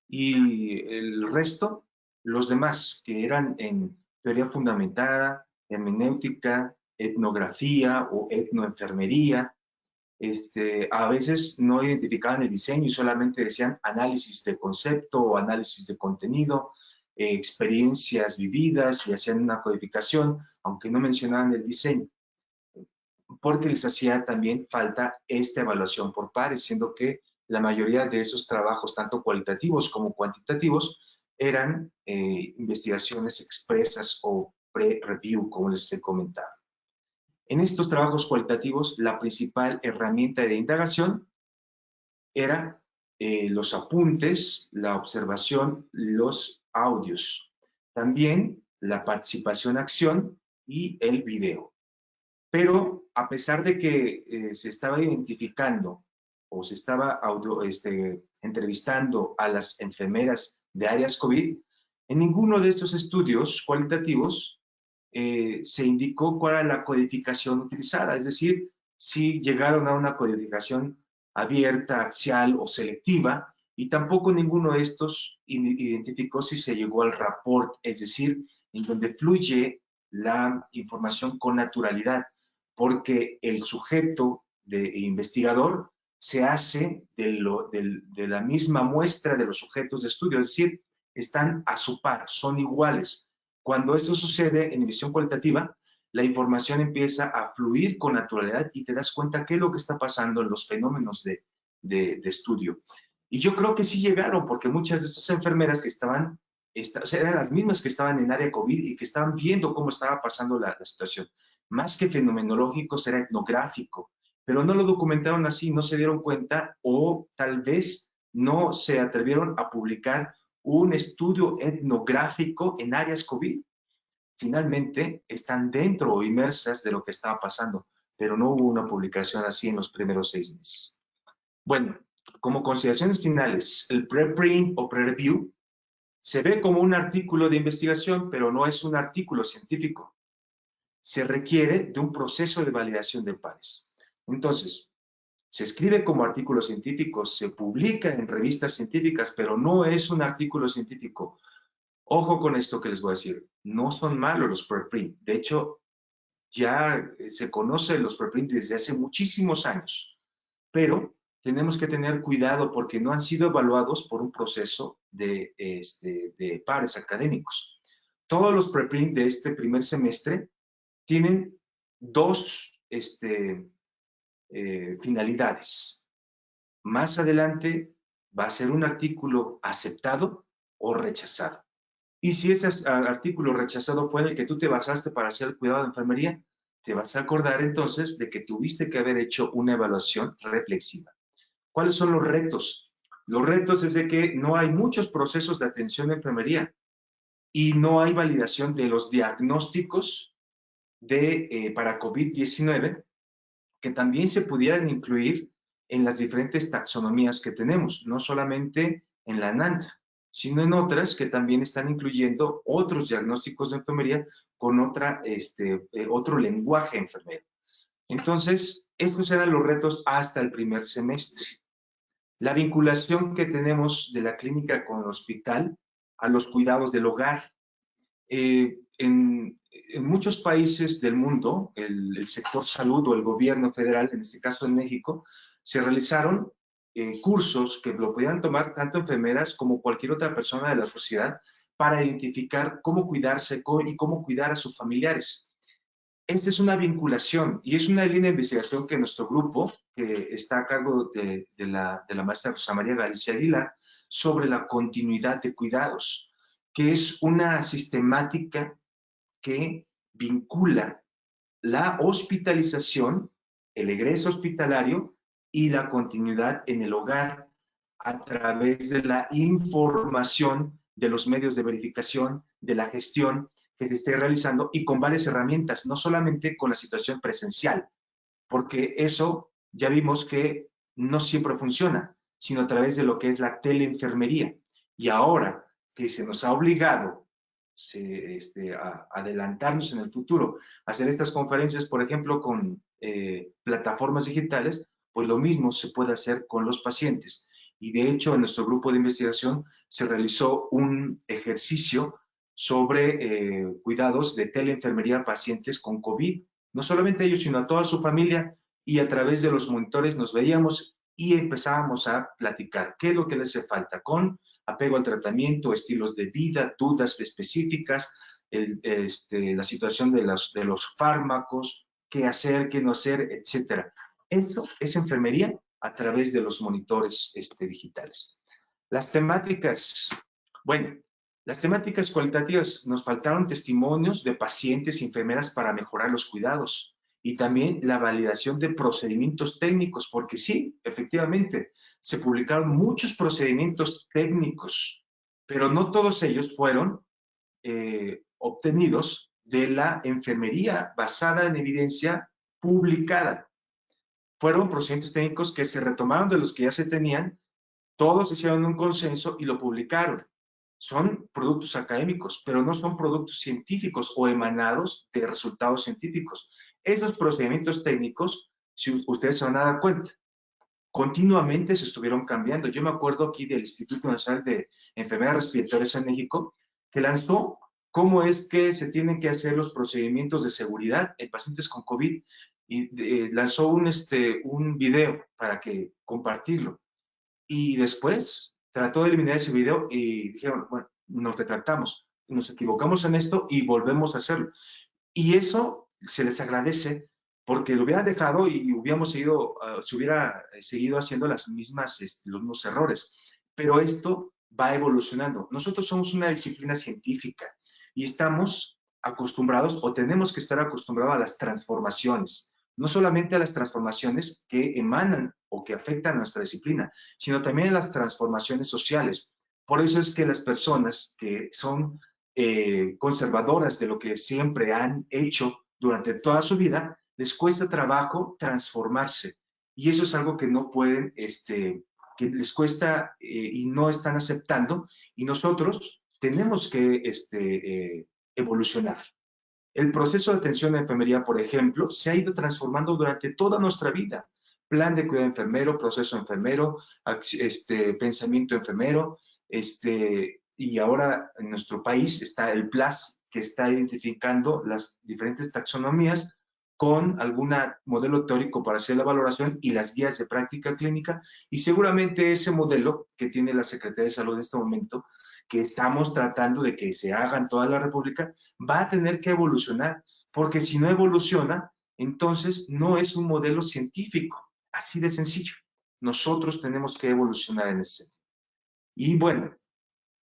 y el resto, los demás, que eran en teoría fundamentada, hermenéutica, etnografía o etnoenfermería, a veces no identificaban el diseño y solamente decían análisis de concepto o análisis de contenido, experiencias vividas y hacían una codificación, aunque no mencionaban el diseño, porque les hacía también falta esta evaluación por pares, siendo que la mayoría de esos trabajos, tanto cualitativos como cuantitativos, eran investigaciones expresas o pre-review, como les he comentado. En estos trabajos cualitativos, la principal herramienta de indagación era los apuntes, la observación, los audios. También la participación-acción y el video. Pero a pesar de que se estaba identificando o se estaba entrevistando a las enfermeras de áreas COVID, en ninguno de estos estudios cualitativos se indicó cuál era la codificación utilizada, es decir, si llegaron a una codificación abierta, axial o selectiva, y tampoco ninguno de estos identificó si se llegó al rapport, es decir, en donde fluye la información con naturalidad, porque el sujeto investigador se hace de la misma muestra de los sujetos de estudio, es decir, están a su par, son iguales. Cuando esto sucede en visión cualitativa, la información empieza a fluir con naturalidad y te das cuenta qué es lo que está pasando en los fenómenos de de estudio. Y yo creo que sí llegaron, porque muchas de esas enfermeras que estaban, o sea, eran las mismas que estaban en área COVID y que estaban viendo cómo estaba pasando la situación. Más que fenomenológico, era etnográfico, pero no lo documentaron así, no se dieron cuenta o tal vez no se atrevieron a publicar un estudio etnográfico en áreas COVID. Finalmente, están dentro o inmersas de lo que estaba pasando, pero no hubo una publicación así en los primeros 6 meses. Bueno, como consideraciones finales, el preprint o pre-review se ve como un artículo de investigación, pero no es un artículo científico. Se requiere de un proceso de validación de pares. Entonces, se escribe como artículo científico, se publica en revistas científicas, pero no es un artículo científico. Ojo con esto que les voy a decir. No son malos los preprint. De hecho, ya se conocen los preprint desde hace muchísimos años, pero tenemos que tener cuidado porque no han sido evaluados por un proceso de pares académicos. Todos los preprint de este primer semestre tienen dos finalidades. Más adelante va a ser un artículo aceptado o rechazado. Y si ese artículo rechazado fue en el que tú te basaste para hacer el cuidado de enfermería, te vas a acordar entonces de que tuviste que haber hecho una evaluación reflexiva. ¿Cuáles son los retos? Los retos es de que no hay muchos procesos de atención de enfermería y no hay validación de los diagnósticos para COVID-19 que también se pudieran incluir en las diferentes taxonomías que tenemos, no solamente en la NANT, sino en otras que también están incluyendo otros diagnósticos de enfermería con otro lenguaje enfermero. Entonces, esos eran los retos hasta el primer semestre. La vinculación que tenemos de la clínica con el hospital a los cuidados del hogar. En muchos países del mundo, el sector salud o el gobierno federal, en este caso en México, se realizaron cursos que lo podían tomar tanto enfermeras como cualquier otra persona de la sociedad para identificar cómo cuidarse y cómo cuidar a sus familiares. Esta es una vinculación y es una línea de investigación que nuestro grupo, que está a cargo de la maestra Rosa María Galicia Aguilar, sobre la continuidad de cuidados, que es una sistemática que vincula la hospitalización, el egreso hospitalario y la continuidad en el hogar a través de la información de los medios de verificación, de la gestión que se esté realizando y con varias herramientas, no solamente con la situación presencial, porque eso ya vimos que no siempre funciona, sino a través de lo que es la teleenfermería. Y ahora que se nos ha obligado a adelantarnos en el futuro, a hacer estas conferencias, por ejemplo, con plataformas digitales, pues lo mismo se puede hacer con los pacientes. Y de hecho, en nuestro grupo de investigación se realizó un ejercicio sobre cuidados de teleenfermería a pacientes con COVID. No solamente ellos, sino a toda su familia, y a través de los monitores nos veíamos y empezábamos a platicar qué es lo que les hace falta con apego al tratamiento, estilos de vida, dudas específicas, la situación de los fármacos, qué hacer, qué no hacer, etc. Eso es enfermería a través de los monitores digitales. Las temáticas, bueno, las temáticas cualitativas, nos faltaron testimonios de pacientes y enfermeras para mejorar los cuidados y también la validación de procedimientos técnicos, porque sí, efectivamente, se publicaron muchos procedimientos técnicos, pero no todos ellos fueron obtenidos de la enfermería basada en evidencia publicada. Fueron procedimientos técnicos que se retomaron de los que ya se tenían, todos hicieron un consenso y lo publicaron. Son productos académicos, pero no son productos científicos o emanados de resultados científicos. Esos procedimientos técnicos, si ustedes se van a dar cuenta, continuamente se estuvieron cambiando. Yo me acuerdo aquí del Instituto Nacional de Enfermedades Respiratorias en México, que lanzó cómo es que se tienen que hacer los procedimientos de seguridad en pacientes con COVID y lanzó un video para compartirlo. Y después trató de eliminar ese video y dijeron, bueno, nos retractamos, nos equivocamos en esto y volvemos a hacerlo. Y eso se les agradece porque lo hubieran dejado y hubiéramos seguido, se hubiera seguido haciendo los mismos errores. Pero esto va evolucionando. Nosotros somos una disciplina científica y estamos acostumbrados o tenemos que estar acostumbrados a las transformaciones. No solamente a las transformaciones que emanan o que afectan a nuestra disciplina, sino también a las transformaciones sociales. Por eso es que las personas que son conservadoras de lo que siempre han hecho durante toda su vida, les cuesta trabajo transformarse. Y eso es algo que no pueden, que les cuesta y no están aceptando. Y nosotros tenemos que evolucionar. El proceso de atención a enfermería, por ejemplo, se ha ido transformando durante toda nuestra vida. Plan de cuidado enfermero, proceso enfermero, pensamiento enfermero, y ahora en nuestro país está el PLAS, que está identificando las diferentes taxonomías con algún modelo teórico para hacer la valoración y las guías de práctica clínica, y seguramente ese modelo que tiene la Secretaría de Salud en este momento, que estamos tratando de que se haga en toda la República, va a tener que evolucionar, porque si no evoluciona, entonces no es un modelo científico, así de sencillo. Nosotros tenemos que evolucionar en ese sentido. Y bueno,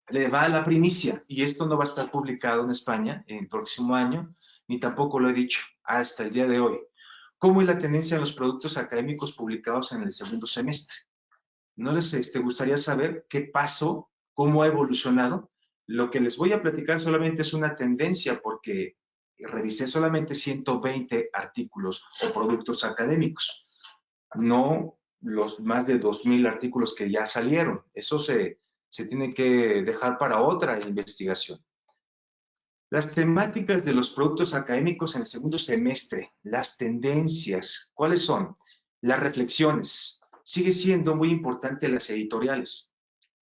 le va la primicia, y esto no va a estar publicado en España en el próximo año, ni tampoco lo he dicho hasta el día de hoy. ¿Cómo es la tendencia en los productos académicos publicados en el segundo semestre? ¿No les gustaría saber qué pasó, cómo ha evolucionado? Lo que les voy a platicar solamente es una tendencia porque revisé solamente 120 artículos o productos académicos, no los más de 2,000 artículos que ya salieron. Eso se tiene que dejar para otra investigación. Las temáticas de los productos académicos en el segundo semestre, las tendencias, ¿cuáles son? Las reflexiones. Sigue siendo muy importante las editoriales,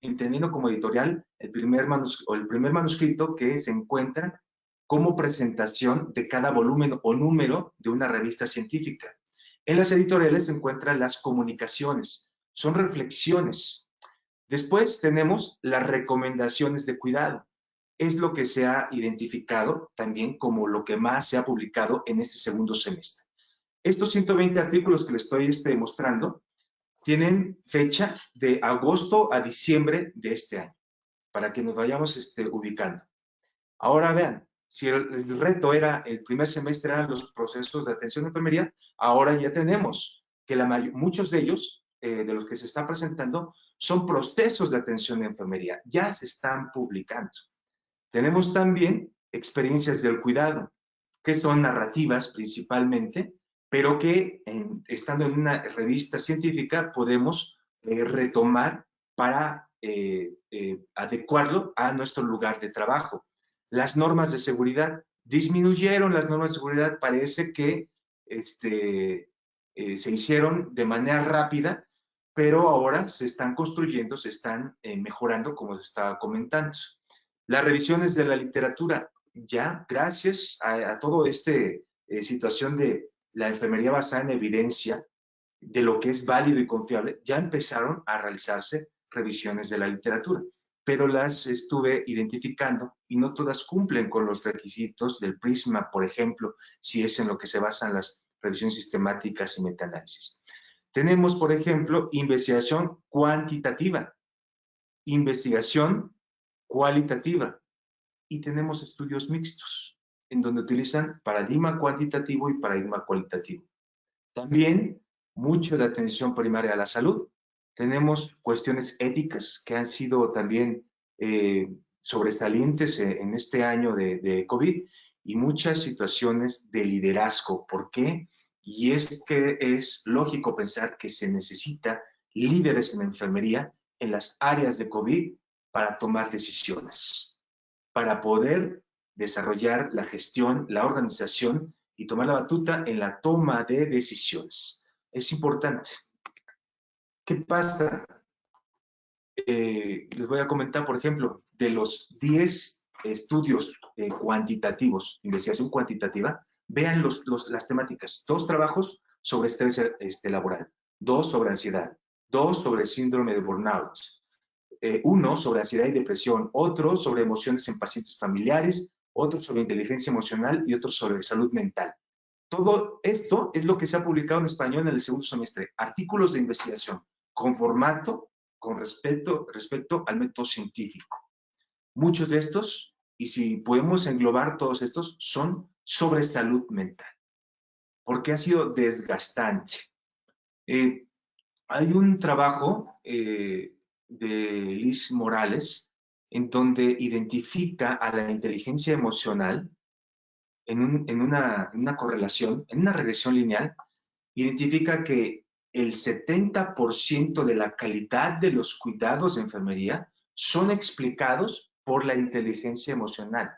entendiendo como editorial el primer manuscrito que se encuentra como presentación de cada volumen o número de una revista científica. En las editoriales se encuentran las comunicaciones, son reflexiones. Después tenemos las recomendaciones de cuidado. Es lo que se ha identificado también como lo que más se ha publicado en este segundo semestre. Estos 120 artículos que les estoy mostrando tienen fecha de agosto a diciembre de este año, para que nos vayamos ubicando. Ahora vean, si el reto era, el primer semestre eran los procesos de atención de enfermería, ahora ya tenemos que muchos de ellos, de los que se están presentando, son procesos de atención de enfermería, ya se están publicando. Tenemos también experiencias del cuidado, que son narrativas principalmente, pero que estando en una revista científica podemos retomar para adecuarlo a nuestro lugar de trabajo. Las normas de seguridad, disminuyeron las normas de seguridad, parece que se hicieron de manera rápida, pero ahora se están construyendo, se están mejorando, como se estaba comentando. Las revisiones de la literatura, ya gracias a toda esta situación de la enfermería basada en evidencia, de lo que es válido y confiable, ya empezaron a realizarse revisiones de la literatura, pero las estuve identificando y no todas cumplen con los requisitos del PRISMA, por ejemplo, si es en lo que se basan las revisiones sistemáticas y metaanálisis. Tenemos, por ejemplo, investigación cuantitativa, investigación cualitativa, y tenemos estudios mixtos, en donde utilizan paradigma cuantitativo y paradigma cualitativo. También mucho de atención primaria a la salud. Tenemos cuestiones éticas que han sido también sobresalientes en este año de COVID y muchas situaciones de liderazgo. ¿Por qué? Y es que es lógico pensar que se necesita líderes en la enfermería en las áreas de COVID para tomar decisiones, para poder desarrollar la gestión, la organización y tomar la batuta en la toma de decisiones. Es importante. ¿Qué pasa? Les voy a comentar, por ejemplo, de los 10 estudios cuantitativos, investigación cuantitativa, vean las temáticas. 2 trabajos sobre estrés laboral, 2 sobre ansiedad, 2 sobre síndrome de burnout, 1 sobre ansiedad y depresión, otro sobre emociones en pacientes familiares, otro sobre inteligencia emocional y otro sobre salud mental. Todo esto es lo que se ha publicado en español en el segundo semestre. Artículos de investigación con formato, con respecto al método científico. Muchos de estos, y si podemos englobar todos estos, son sobre salud mental, porque ha sido desgastante. Hay un trabajo de Liz Morales en donde identifica a la inteligencia emocional en una correlación, en una regresión lineal, identifica que el 70% de la calidad de los cuidados de enfermería son explicados por la inteligencia emocional.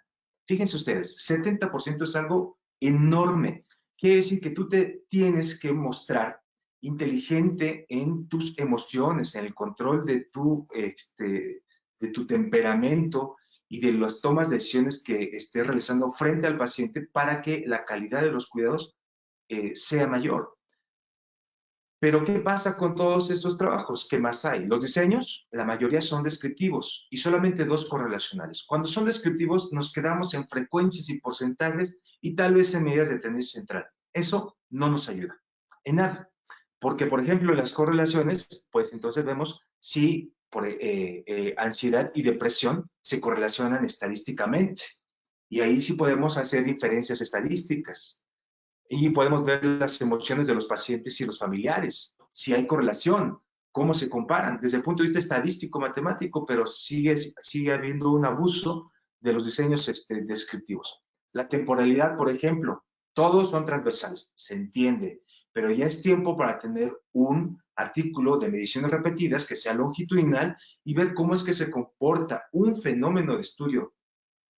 Fíjense ustedes, 70% es algo enorme. Quiere decir que tú te tienes que mostrar inteligente en tus emociones, en el control de tu temperamento y de las tomas de decisiones que estés realizando frente al paciente para que la calidad de los cuidados sea mayor. Pero ¿qué pasa con todos estos trabajos? ¿Qué más hay? Los diseños, la mayoría son descriptivos y solamente 2 correlacionales. Cuando son descriptivos nos quedamos en frecuencias y porcentajes y tal vez en medidas de tendencia central. Eso no nos ayuda en nada. Porque, por ejemplo, en las correlaciones, pues entonces vemos si ansiedad y depresión se correlacionan estadísticamente. Y ahí sí podemos hacer inferencias estadísticas. Y podemos ver las emociones de los pacientes y los familiares, si hay correlación, cómo se comparan, desde el punto de vista estadístico, matemático, pero sigue habiendo un abuso de los diseños descriptivos. La temporalidad, por ejemplo, todos son transversales, se entiende, pero ya es tiempo para tener un artículo de mediciones repetidas que sea longitudinal y ver cómo es que se comporta un fenómeno de estudio,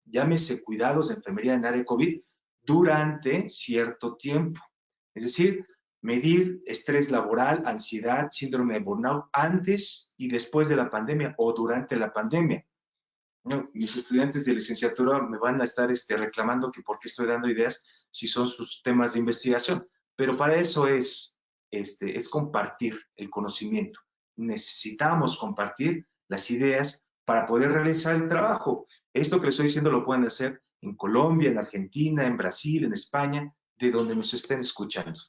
llámese cuidados de enfermería en área de COVID, durante cierto tiempo. Es decir, medir estrés laboral, ansiedad, síndrome de burnout antes y después de la pandemia o durante la pandemia. No, mis estudiantes de licenciatura me van a estar reclamando que por qué estoy dando ideas si son sus temas de investigación, pero para eso es compartir el conocimiento. Necesitamos compartir las ideas para poder realizar el trabajo. Esto que les estoy diciendo lo pueden hacer en Colombia, en Argentina, en Brasil, en España, de donde nos estén escuchando.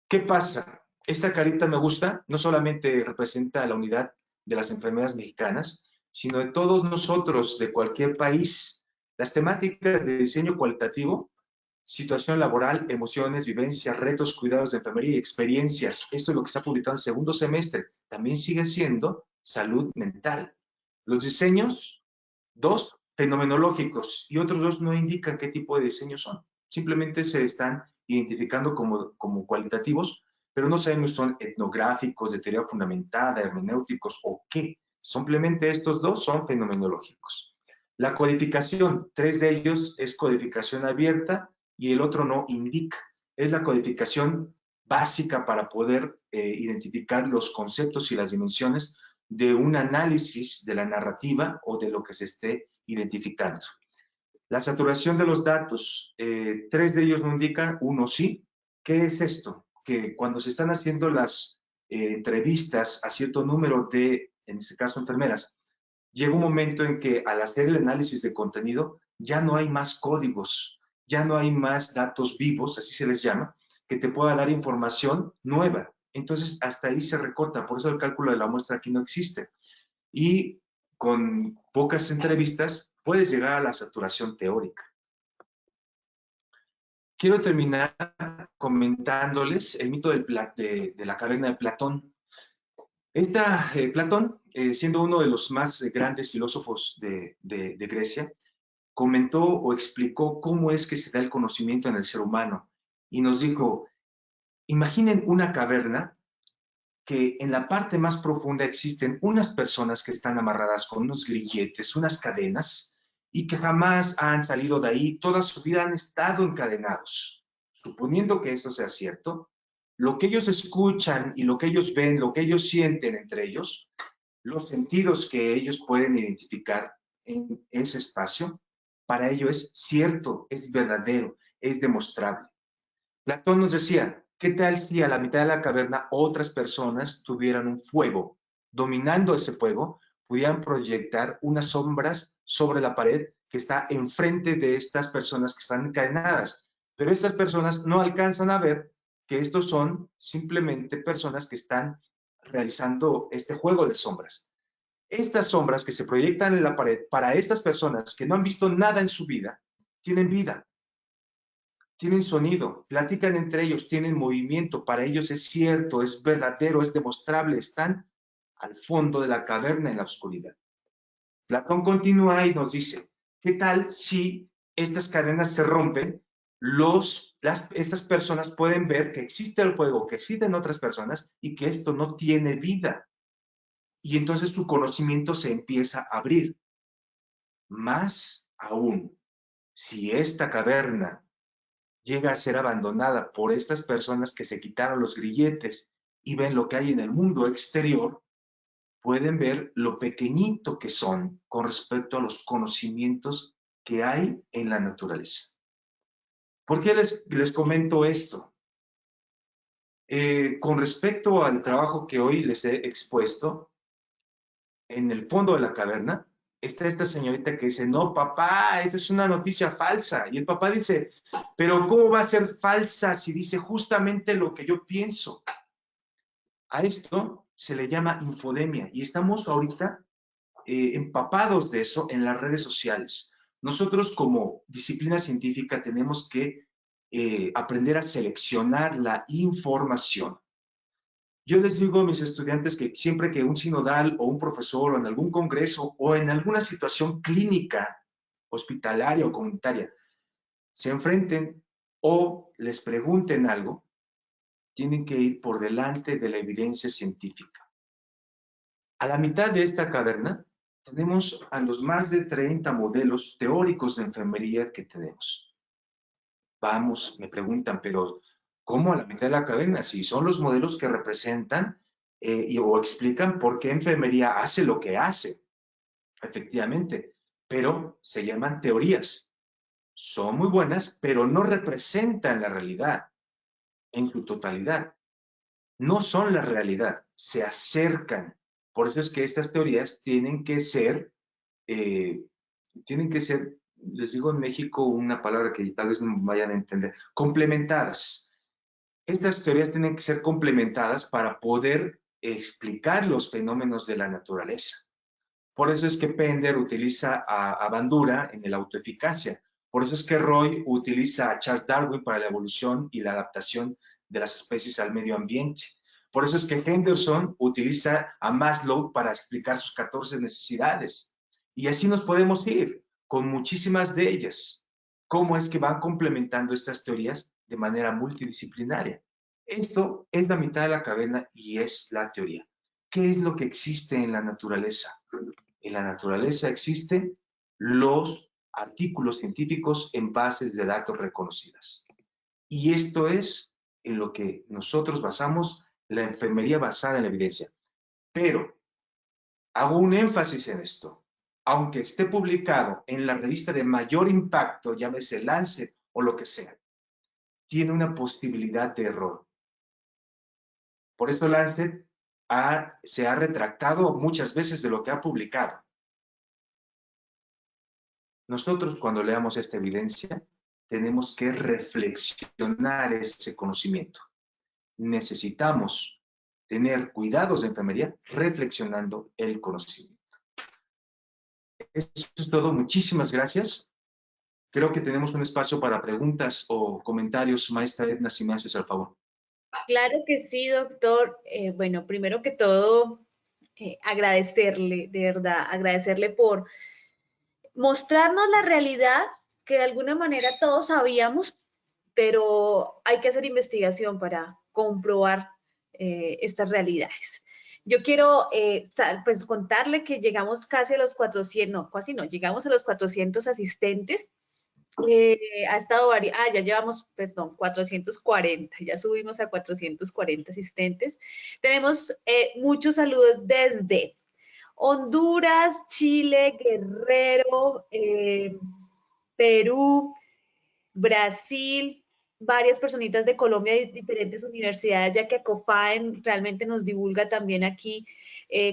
¿Qué pasa? Esta carita me gusta, no solamente representa la unidad de las enfermeras mexicanas, sino de todos nosotros, de cualquier país. Las temáticas de diseño cualitativo, situación laboral, emociones, vivencias, retos, cuidados de enfermería y experiencias. Esto es lo que está publicado en segundo semestre. También sigue siendo salud mental. Los diseños, 2 fenomenológicos y otros 2 no indican qué tipo de diseños son. Simplemente se están identificando como cualitativos, pero no sabemos si son etnográficos, de teoría fundamentada, hermenéuticos o qué. Simplemente estos 2 son fenomenológicos. La codificación, 3 de ellos es codificación abierta y el otro no indica. Es la codificación básica para poder identificar los conceptos y las dimensiones de un análisis de la narrativa o de lo que se esté identificando. La saturación de los datos, 3 de ellos no indican, 1 sí. ¿Qué es esto? Que cuando se están haciendo las entrevistas a cierto número de, en este caso, enfermeras, llega un momento en que al hacer el análisis de contenido ya no hay más códigos, ya no hay más datos vivos, así se les llama, que te pueda dar información nueva. Entonces, hasta ahí se recorta, por eso el cálculo de la muestra aquí no existe. Y con pocas entrevistas puedes llegar a la saturación teórica. Quiero terminar comentándoles el mito de la caverna de Platón. Platón, siendo uno de los más grandes filósofos de Grecia, comentó o explicó cómo es que se da el conocimiento en el ser humano y nos dijo, imaginen una caverna que en la parte más profunda existen unas personas que están amarradas con unos grilletes, unas cadenas, y que jamás han salido de ahí, toda su vida han estado encadenados. Suponiendo que esto sea cierto, lo que ellos escuchan y lo que ellos ven, lo que ellos sienten entre ellos, los sentidos que ellos pueden identificar en ese espacio, para ello es cierto, es verdadero, es demostrable. Platón nos decía, ¿qué tal si a la mitad de la caverna otras personas tuvieran un fuego? Dominando ese fuego, pudieran proyectar unas sombras sobre la pared que está enfrente de estas personas que están encadenadas. Pero estas personas no alcanzan a ver que estos son simplemente personas que están realizando este juego de sombras. Estas sombras que se proyectan en la pared, para estas personas que no han visto nada en su vida, tienen vida, tienen sonido, platican entre ellos, tienen movimiento, para ellos es cierto, es verdadero, es demostrable, están al fondo de la caverna en la oscuridad. Platón continúa y nos dice, ¿qué tal si estas cadenas se rompen? Estas personas pueden ver que existe el juego, que existen otras personas y que esto no tiene vida. Y entonces su conocimiento se empieza a abrir. Más aún, si esta caverna llega a ser abandonada por estas personas que se quitaron los grilletes y ven lo que hay en el mundo exterior, pueden ver lo pequeñito que son con respecto a los conocimientos que hay en la naturaleza. ¿Por qué les comento esto? Con respecto al trabajo que hoy les he expuesto, en el fondo de la caverna está esta señorita que dice, no, papá, esa es una noticia falsa. Y el papá dice, pero ¿cómo va a ser falsa si dice justamente lo que yo pienso? A esto se le llama infodemia y estamos ahorita empapados de eso en las redes sociales. Nosotros como disciplina científica tenemos que aprender a seleccionar la información. Yo les digo a mis estudiantes que siempre que un sinodal o un profesor o en algún congreso o en alguna situación clínica, hospitalaria o comunitaria, se enfrenten o les pregunten algo, tienen que ir por delante de la evidencia científica. A la mitad de esta caverna tenemos a los más de 30 modelos teóricos de enfermería que tenemos. Vamos, me preguntan, pero ¿cómo a la mitad de la caverna? Si son los modelos que representan o explican por qué enfermería hace lo que hace, efectivamente, pero se llaman teorías. Son muy buenas, pero no representan la realidad en su totalidad. No son la realidad, se acercan. Por eso es que estas teorías eh, tienen que ser, les digo en México una palabra que tal vez no vayan a entender, complementadas. Estas teorías tienen que ser complementadas para poder explicar los fenómenos de la naturaleza. Por eso es que Pender utiliza a Bandura en el autoeficacia. Por eso es que Roy utiliza a Charles Darwin para la evolución y la adaptación de las especies al medio ambiente. Por eso es que Henderson utiliza a Maslow para explicar sus 14 necesidades. Y así nos podemos ir con muchísimas de ellas. ¿Cómo es que van complementando estas teorías de manera multidisciplinaria? Esto es la mitad de la caverna y es la teoría. ¿Qué es lo que existe en la naturaleza? En la naturaleza existen los artículos científicos en bases de datos reconocidas. Y esto es en lo que nosotros basamos la enfermería basada en la evidencia. Pero hago un énfasis en esto. Aunque esté publicado en la revista de mayor impacto, llámese Lancet o lo que sea, tiene una posibilidad de error. Por eso Lancet se ha retractado muchas veces de lo que ha publicado. Nosotros cuando leamos esta evidencia tenemos que reflexionar ese conocimiento. Necesitamos tener cuidados de enfermería reflexionando el conocimiento. Eso es todo. Muchísimas gracias. Creo que tenemos un espacio para preguntas o comentarios. Maestra Edna, si me haces el favor. Claro que sí, doctor. Bueno, primero que todo, agradecerle, de verdad, agradecerle por mostrarnos la realidad que de alguna manera todos sabíamos, pero hay que hacer investigación para comprobar estas realidades. Yo quiero pues contarle que llegamos casi a los 400, no, casi no, llegamos a los 400 asistentes. Ha estado ya llevamos, perdón, 440, ya subimos a 440 asistentes. Tenemos muchos saludos desde Honduras, Chile, Guerrero, Perú, Brasil, varias personitas de Colombia de diferentes universidades, ya que ACOFAEN realmente nos divulga también aquí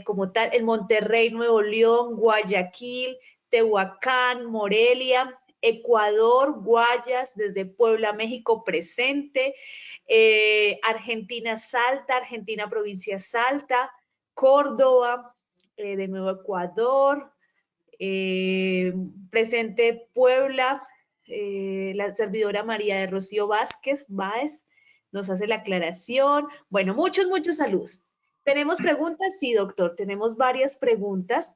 como tal, en Monterrey, Nuevo León, Guayaquil, Tehuacán, Morelia, Ecuador, Guayas, desde Puebla, México, presente. Argentina, Salta, Argentina, provincia Salta. Córdoba, de nuevo Ecuador. Presente Puebla, la servidora María de Rocío Vázquez, Báez, nos hace la aclaración. Bueno, muchos saludos. ¿Tenemos preguntas? Sí, doctor, tenemos varias preguntas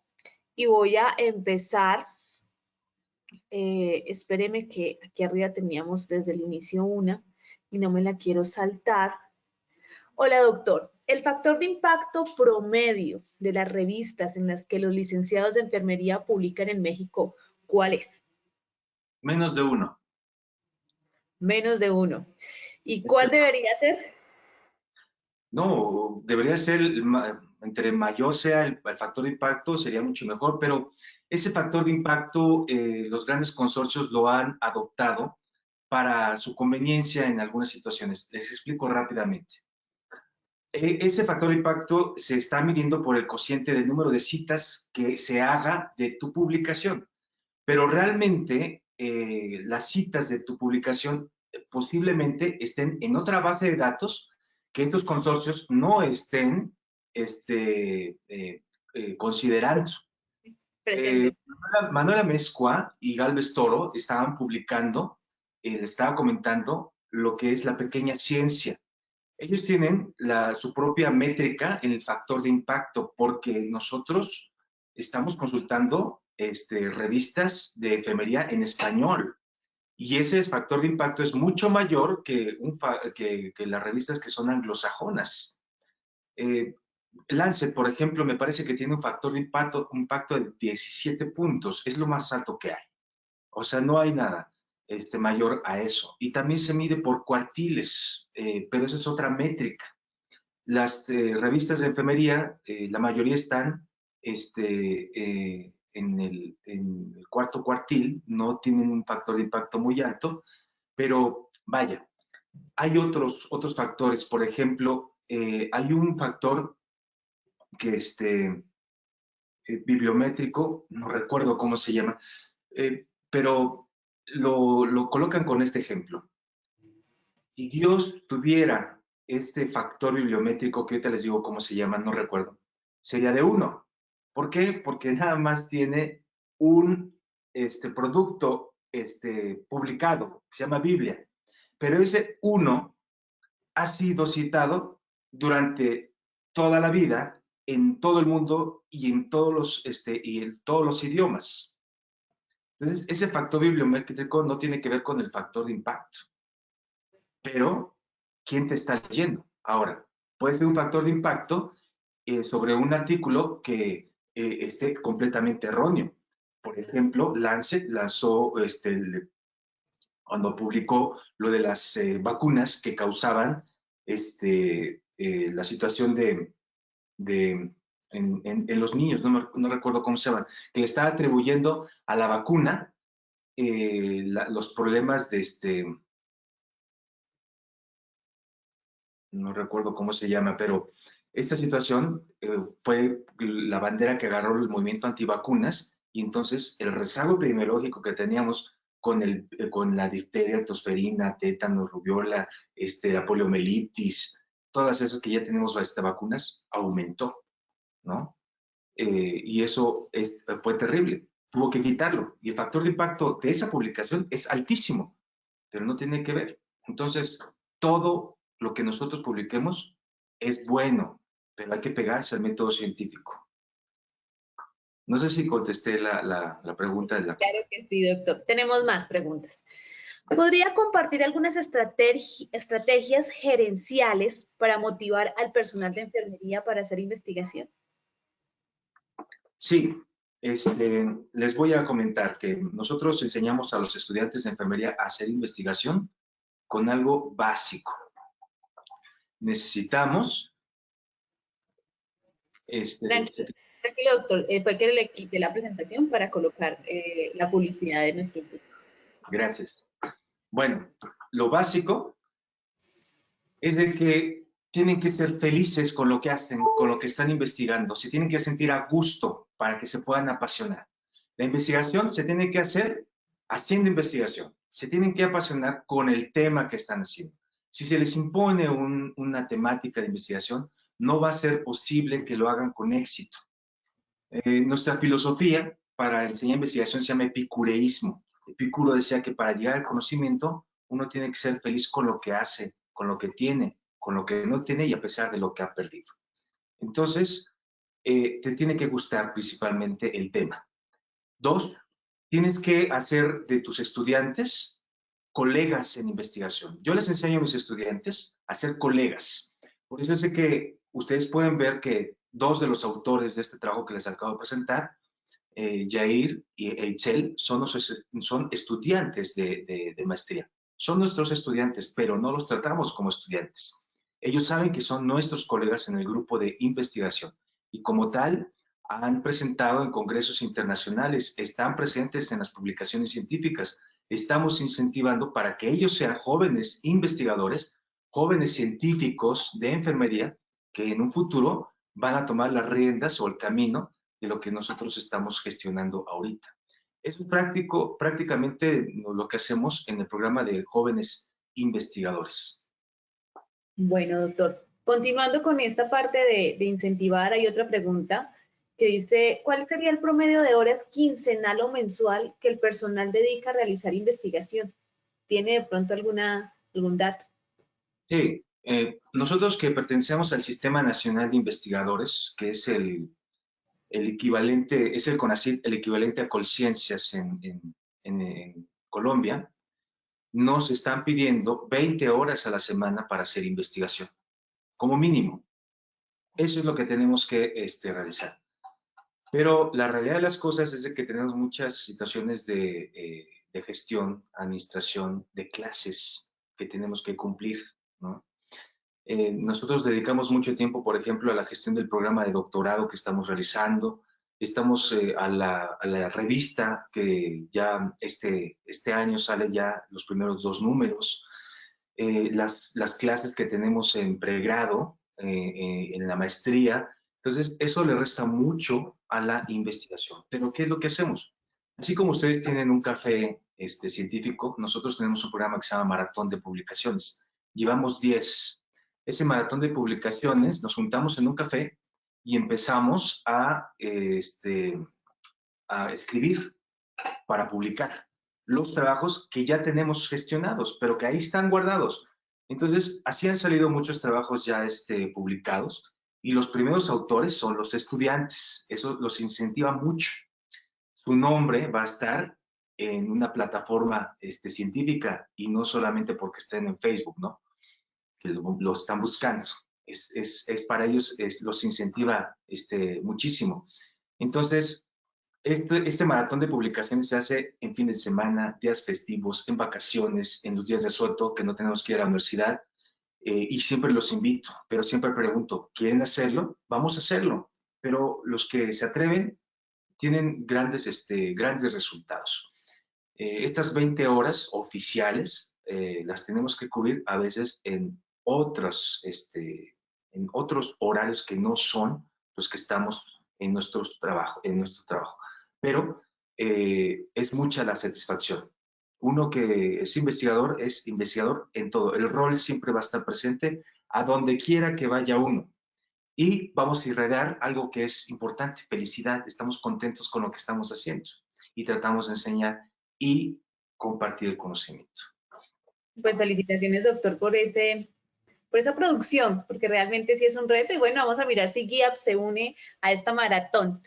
y voy a empezar. Espéreme que aquí arriba teníamos desde el inicio una y no me la quiero saltar. Hola, doctor. El factor de impacto promedio de las revistas en las que los licenciados de enfermería publican en México, ¿cuál es? Menos de 1. Menos de 1. ¿Y cuál debería ser? No, debería ser, entre mayor sea el factor de impacto, sería mucho mejor, pero ese factor de impacto, los grandes consorcios lo han adoptado para su conveniencia en algunas situaciones. Les explico rápidamente. Ese factor de impacto se está midiendo por el cociente del número de citas que se haga de tu publicación, pero realmente las citas de tu publicación posiblemente estén en otra base de datos que estos consorcios no estén considerando. Manuela Mezcua y Galvez Toro estaban publicando, estaba comentando lo que es la pequeña ciencia. Ellos tienen su propia métrica en el factor de impacto, porque nosotros estamos consultando revistas de enfermería en español. Y ese factor de impacto es mucho mayor que las revistas que son anglosajonas. Lancet, por ejemplo, me parece que tiene un factor de impacto de 17 puntos. Es lo más alto que hay. O sea, no hay nada mayor a eso. Y también se mide por cuartiles, pero esa es otra métrica. Las revistas de enfermería, la mayoría están en el cuarto cuartil, no tienen un factor de impacto muy alto, pero vaya, hay otros factores. Por ejemplo, hay un factor que bibliométrico, no recuerdo cómo se llama, pero lo colocan con este ejemplo. Si Dios tuviera este factor bibliométrico, que ahorita les digo cómo se llama, no recuerdo, sería de 1. ¿Por qué? Porque nada más tiene un producto publicado, que se llama Biblia. Pero ese 1 ha sido citado durante toda la vida, en todo el mundo y en todos los idiomas. Entonces, ese factor bibliométrico no tiene que ver con el factor de impacto. Pero, ¿quién te está leyendo? Ahora, puede ser un factor de impacto sobre un artículo que esté completamente erróneo. Por ejemplo, Lancet lanzó, cuando publicó lo de las vacunas que causaban la situación en los niños, no recuerdo cómo se llaman, que le estaba atribuyendo a la vacuna los problemas de no recuerdo cómo se llama, pero esta situación fue la bandera que agarró el movimiento antivacunas, y entonces el rezago epidemiológico que teníamos con la difteria, tosferina, tétanos, rubiola, la poliomielitis, todas esas que ya tenemos vacunas, aumentó, ¿no? Y eso fue terrible. Tuvo que quitarlo. Y el factor de impacto de esa publicación es altísimo, pero no tiene que ver. Entonces, todo lo que nosotros publiquemos es bueno, pero hay que pegarse al método científico. No sé si contesté la pregunta de la... Claro que sí, doctor. Tenemos más preguntas. ¿Podría compartir algunas estrategias gerenciales para motivar al personal de enfermería para hacer investigación? Sí, les voy a comentar que nosotros enseñamos a los estudiantes de enfermería a hacer investigación con algo básico. Necesitamos... Tranquilo, doctor. Fue que le quité la presentación para colocar la publicidad de nuestro grupo. Gracias. Bueno, lo básico es de que tienen que ser felices con lo que hacen, con lo que están investigando. Se tienen que sentir a gusto para que se puedan apasionar. La investigación se tiene que hacer haciendo investigación, se tienen que apasionar con el tema que están haciendo. Si se les impone una temática de investigación, no va a ser posible que lo hagan con éxito. Nuestra filosofía para enseñar investigación se llama epicureísmo. Epicuro decía que para llegar al conocimiento uno tiene que ser feliz con lo que hace, con lo que tiene, con lo que no tiene y a pesar de lo que ha perdido. Entonces, te tiene que gustar principalmente el tema. Dos, tienes que hacer de tus estudiantes colegas en investigación. Yo les enseño a mis estudiantes a ser colegas. Por eso es que ustedes pueden ver que dos de los autores de este trabajo que les acabo de presentar, Jair y Eitzel, son estudiantes de maestría. Son nuestros estudiantes, pero no los tratamos como estudiantes. Ellos saben que son nuestros colegas en el grupo de investigación y como tal han presentado en congresos internacionales, están presentes en las publicaciones científicas. Estamos incentivando para que ellos sean jóvenes investigadores, jóvenes científicos de enfermería, que en un futuro van a tomar las riendas o el camino de lo que nosotros estamos gestionando ahorita. Eso es prácticamente lo que hacemos en el programa de jóvenes investigadores. Bueno, doctor, continuando con esta parte de incentivar, hay otra pregunta que dice, ¿cuál sería el promedio de horas quincenal o mensual que el personal dedica a realizar investigación? ¿Tiene de pronto algún dato? Sí, nosotros que pertenecemos al Sistema Nacional de Investigadores, que es el equivalente, es el CONACYT, el equivalente a Colciencias en Colombia, nos están pidiendo 20 horas a la semana para hacer investigación, como mínimo. Eso es lo que tenemos que realizar. Pero la realidad de las cosas es de que tenemos muchas situaciones de gestión, administración, de clases que tenemos que cumplir, ¿no? Nosotros dedicamos mucho tiempo, por ejemplo, a la gestión del programa de doctorado que estamos realizando. Estamos a la revista que ya este año sale ya los primeros 2 números. Las clases que tenemos en pregrado, en la maestría. Entonces, eso le resta mucho a la investigación. Pero, ¿qué es lo que hacemos? Así como ustedes tienen un café científico, nosotros tenemos un programa que se llama Maratón de Publicaciones. Llevamos 10. Ese maratón de publicaciones, nos juntamos en un café y empezamos a escribir para publicar los trabajos que ya tenemos gestionados, pero que ahí están guardados. Entonces, así han salido muchos trabajos ya publicados y los primeros autores son los estudiantes. Eso los incentiva mucho. Su nombre va a estar en una plataforma científica y no solamente porque estén en Facebook, ¿no? Que lo están buscando. Es para ellos, los incentiva muchísimo. Entonces, este maratón de publicaciones se hace en fin de semana, días festivos, en vacaciones, en los días de asueto, que no tenemos que ir a la universidad, y siempre los invito, pero siempre pregunto, ¿quieren hacerlo? Vamos a hacerlo, pero los que se atreven tienen grandes resultados. Estas 20 horas oficiales las tenemos que cubrir a veces en otros horarios que no son los que estamos en nuestro trabajo. Pero es mucha la satisfacción. Uno que es investigador en todo. El rol siempre va a estar presente a donde quiera que vaya uno. Y vamos a irradiar algo que es importante, felicidad. Estamos contentos con lo que estamos haciendo y tratamos de enseñar y compartir el conocimiento. Pues felicitaciones, doctor, por esa producción, porque realmente sí es un reto. Y bueno, vamos a mirar si GIAP se une a esta maratón.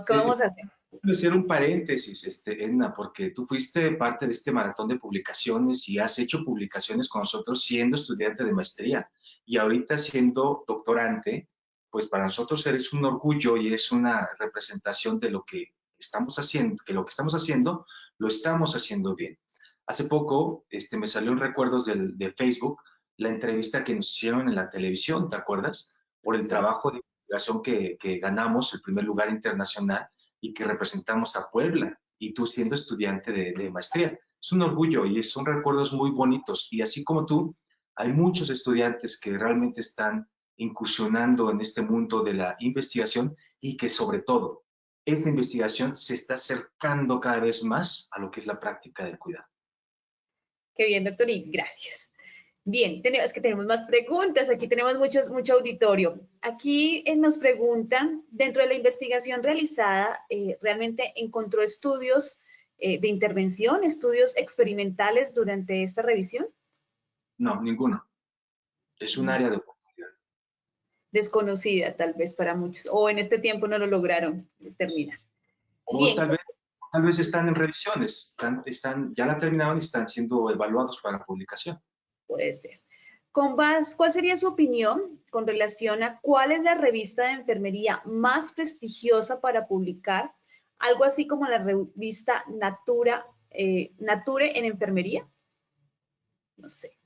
¿Qué vamos a hacer? Quiero hacer un paréntesis, Edna, porque tú fuiste parte de este maratón de publicaciones y has hecho publicaciones con nosotros siendo estudiante de maestría y ahorita siendo doctorante, pues para nosotros eres un orgullo y es una representación de lo que estamos haciendo, que lo que estamos haciendo lo estamos haciendo bien. Hace poco me salió en recuerdos de Facebook la entrevista que nos hicieron en la televisión, ¿te acuerdas? Por el trabajo de investigación que ganamos, el primer lugar internacional y que representamos a Puebla y tú siendo estudiante de maestría. Es un orgullo y son recuerdos muy bonitos y así como tú, hay muchos estudiantes que realmente están incursionando en este mundo de la investigación y que sobre todo esta investigación se está acercando cada vez más a lo que es la práctica del cuidado. Qué bien, doctor, y gracias. Bien, es que tenemos más preguntas, aquí tenemos mucho auditorio. Aquí nos preguntan, dentro de la investigación realizada, ¿realmente encontró estudios de intervención, estudios experimentales durante esta revisión? No, ninguno. Es un área de oportunidad. Desconocida, tal vez, para muchos, o en este tiempo no lo lograron determinar. O Bien, tal vez están en revisiones, ya la terminaron y están siendo evaluados para publicación. puede ser. ¿Cuál sería su opinión con relación a cuál es la revista de enfermería más prestigiosa para publicar? Algo así como la revista Nature en enfermería. No sé.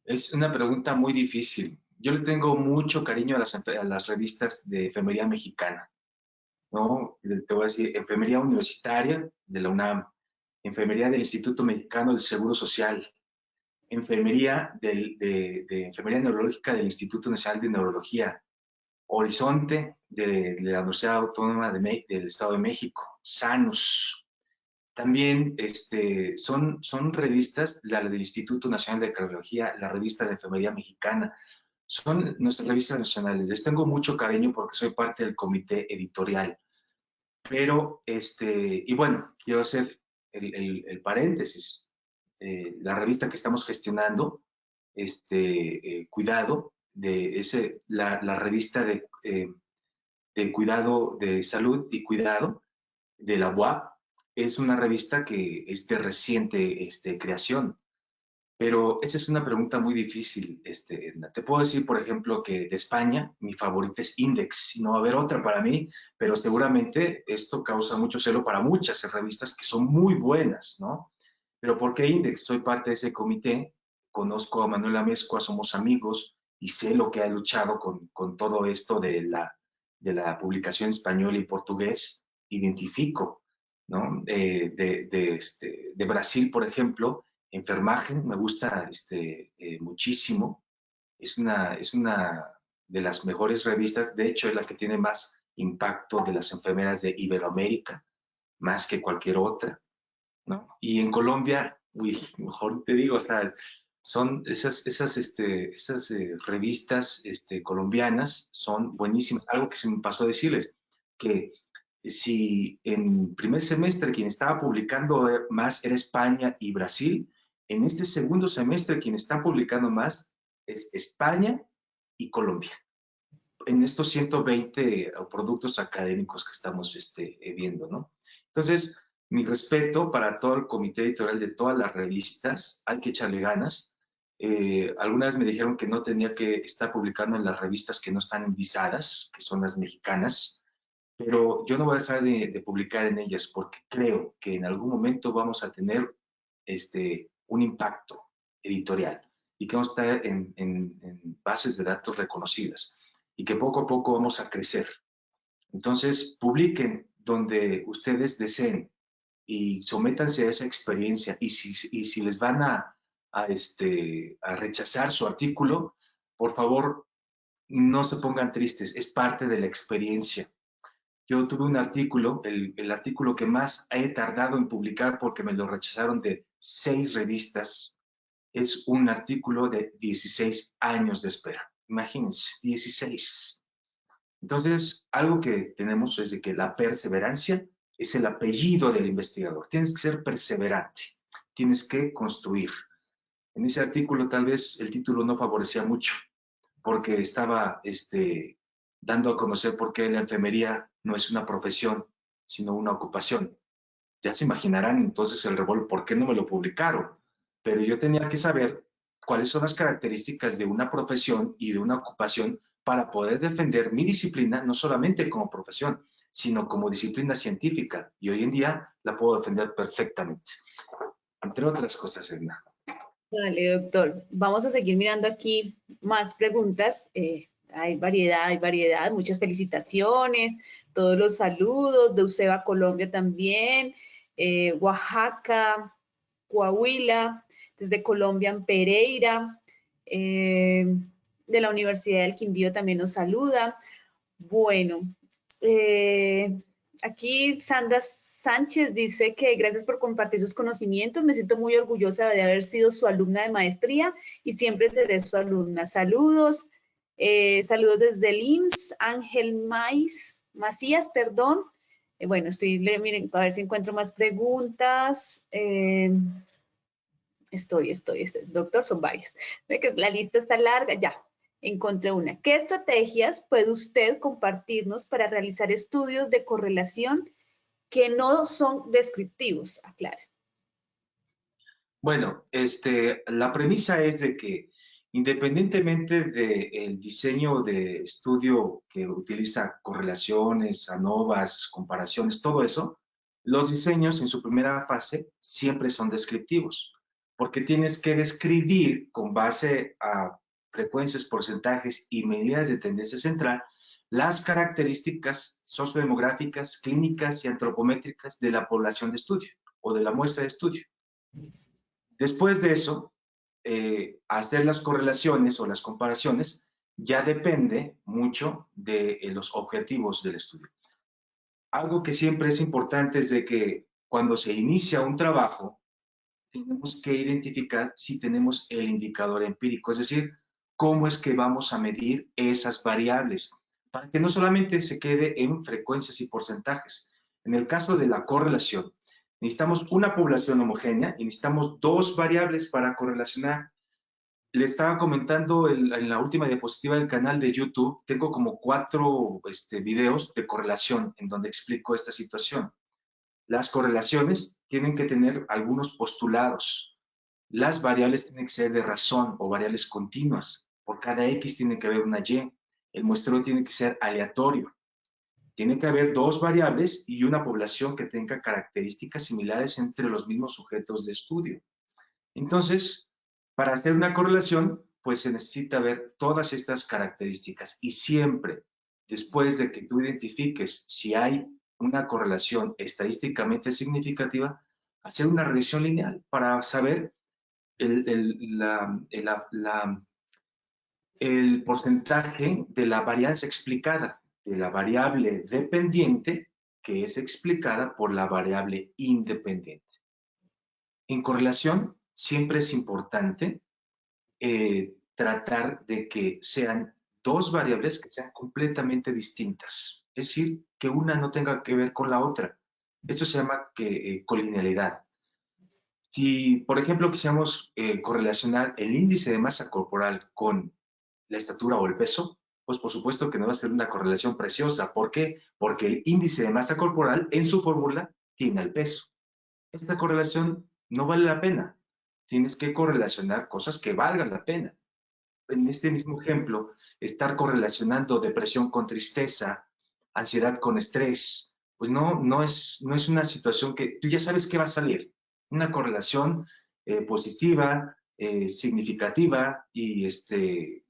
Es una pregunta muy difícil. Yo le tengo mucho cariño a las revistas de enfermería mexicana, ¿no? Te voy a decir, enfermería universitaria de la UNAM, enfermería del Instituto Mexicano del Seguro Social, enfermería de enfermería neurológica del Instituto Nacional de Neurología, Horizonte de la Universidad Autónoma del Estado de México, Sanus. También son revistas, la del Instituto Nacional de Cardiología, la revista de Enfermería Mexicana, son nuestras revistas nacionales. Les tengo mucho cariño porque soy parte del comité editorial. Pero, y bueno, quiero hacer el paréntesis. La revista que estamos gestionando, Cuidado, la revista de cuidado de salud y cuidado de la UAP, es una revista que es de reciente creación. Pero esa es una pregunta muy difícil, Edna. Te puedo decir, por ejemplo, que de España mi favorita es Index. No va a haber otra para mí, pero seguramente esto causa mucho celo para muchas revistas que son muy buenas, ¿no? Pero ¿por qué Index? Soy parte de ese comité, conozco a Manuel Amezcua, somos amigos y sé lo que ha luchado con todo esto de la publicación en español y portugués. Identifico, ¿no? De Brasil, por ejemplo, Enfermagen me gusta muchísimo. Es una de las mejores revistas, de hecho es la que tiene más impacto de las enfermeras de Iberoamérica, más que cualquier otra, ¿no? Y en Colombia, uy, mejor te digo, o sea, son esas revistas colombianas son buenísimas. Algo que se me pasó a decirles, que si en primer semestre quien estaba publicando más era España y Brasil, en este segundo semestre quien está publicando más es España y Colombia. En estos 120 productos académicos que estamos viendo, ¿no? Entonces, mi respeto para todo el comité editorial de todas las revistas, hay que echarle ganas. Algunas me dijeron que no tenía que estar publicando en las revistas que no están indizadas, que son las mexicanas, pero yo no voy a dejar de publicar en ellas porque creo que en algún momento vamos a tener un impacto editorial y que vamos a estar en bases de datos reconocidas y que poco a poco vamos a crecer. Entonces, publiquen donde ustedes deseen y sométanse a esa experiencia y si les van a rechazar su artículo, por favor, no se pongan tristes, es parte de la experiencia. Yo tuve un artículo, el artículo que más he tardado en publicar porque me lo rechazaron de 6 revistas, es un artículo de 16 años de espera. Imagínense, 16. Entonces, algo que tenemos es de que la perseverancia es el apellido del investigador. Tienes que ser perseverante, tienes que construir. En ese artículo tal vez el título no favorecía mucho, porque estaba dando a conocer por qué la enfermería no es una profesión, sino una ocupación. Ya se imaginarán entonces el revuelo, ¿por qué no me lo publicaron? Pero yo tenía que saber cuáles son las características de una profesión y de una ocupación para poder defender mi disciplina, no solamente como profesión, sino como disciplina científica. Y hoy en día la puedo defender perfectamente. Entre otras cosas, Edna. Vale, doctor. Vamos a seguir mirando aquí más preguntas. Hay variedad. Muchas felicitaciones, todos los saludos de UCEBA Colombia también, Oaxaca, Coahuila, desde Colombia en Pereira, de la Universidad del Quindío también nos saluda. Bueno, aquí Sandra Sánchez dice que gracias por compartir sus conocimientos. Me siento muy orgullosa de haber sido su alumna de maestría y siempre seré su alumna. Saludos. Saludos desde el IMSS. Ángel Macías, perdón. Bueno, miren, a ver si encuentro más preguntas. Doctor, son varias. La lista está larga, ya, encontré una. ¿Qué estrategias puede usted compartirnos para realizar estudios de correlación que no son descriptivos? Aclara. Bueno, la premisa es de que independientemente del diseño de estudio que utiliza correlaciones, ANOVAs, comparaciones, todo eso, los diseños en su primera fase siempre son descriptivos, porque tienes que describir con base a frecuencias, porcentajes y medidas de tendencia central las características sociodemográficas, clínicas y antropométricas de la población de estudio o de la muestra de estudio. Después de eso, hacer las correlaciones o las comparaciones ya depende mucho de los objetivos del estudio. Algo que siempre es importante es de que cuando se inicia un trabajo, tenemos que identificar si tenemos el indicador empírico, es decir, cómo es que vamos a medir esas variables, para que no solamente se quede en frecuencias y porcentajes. En el caso de la correlación, necesitamos una población homogénea y necesitamos dos variables para correlacionar. Le estaba comentando en la última diapositiva del canal de YouTube, tengo como 4 videos de correlación en donde explico esta situación. Las correlaciones tienen que tener algunos postulados. Las variables tienen que ser de razón o variables continuas. Por cada X tiene que haber una Y. El muestreo tiene que ser aleatorio. Tiene que haber dos variables y una población que tenga características similares entre los mismos sujetos de estudio. Entonces, para hacer una correlación, pues se necesita ver todas estas características y siempre, después de que tú identifiques si hay una correlación estadísticamente significativa, hacer una regresión lineal para saber el porcentaje de la varianza explicada, de la variable dependiente que es explicada por la variable independiente. En correlación, siempre es importante tratar de que sean dos variables que sean completamente distintas. Es decir, que una no tenga que ver con la otra. Esto se llama colinealidad. Si, por ejemplo, quisiéramos correlacionar el índice de masa corporal con la estatura o el peso, pues por supuesto que no va a ser una correlación preciosa. ¿Por qué? Porque el índice de masa corporal en su fórmula tiene el peso. Esta correlación no vale la pena. Tienes que correlacionar cosas que valgan la pena. En este mismo ejemplo, estar correlacionando depresión con tristeza, ansiedad con estrés, pues no es una situación que tú ya sabes que va a salir. Una correlación positiva, significativa y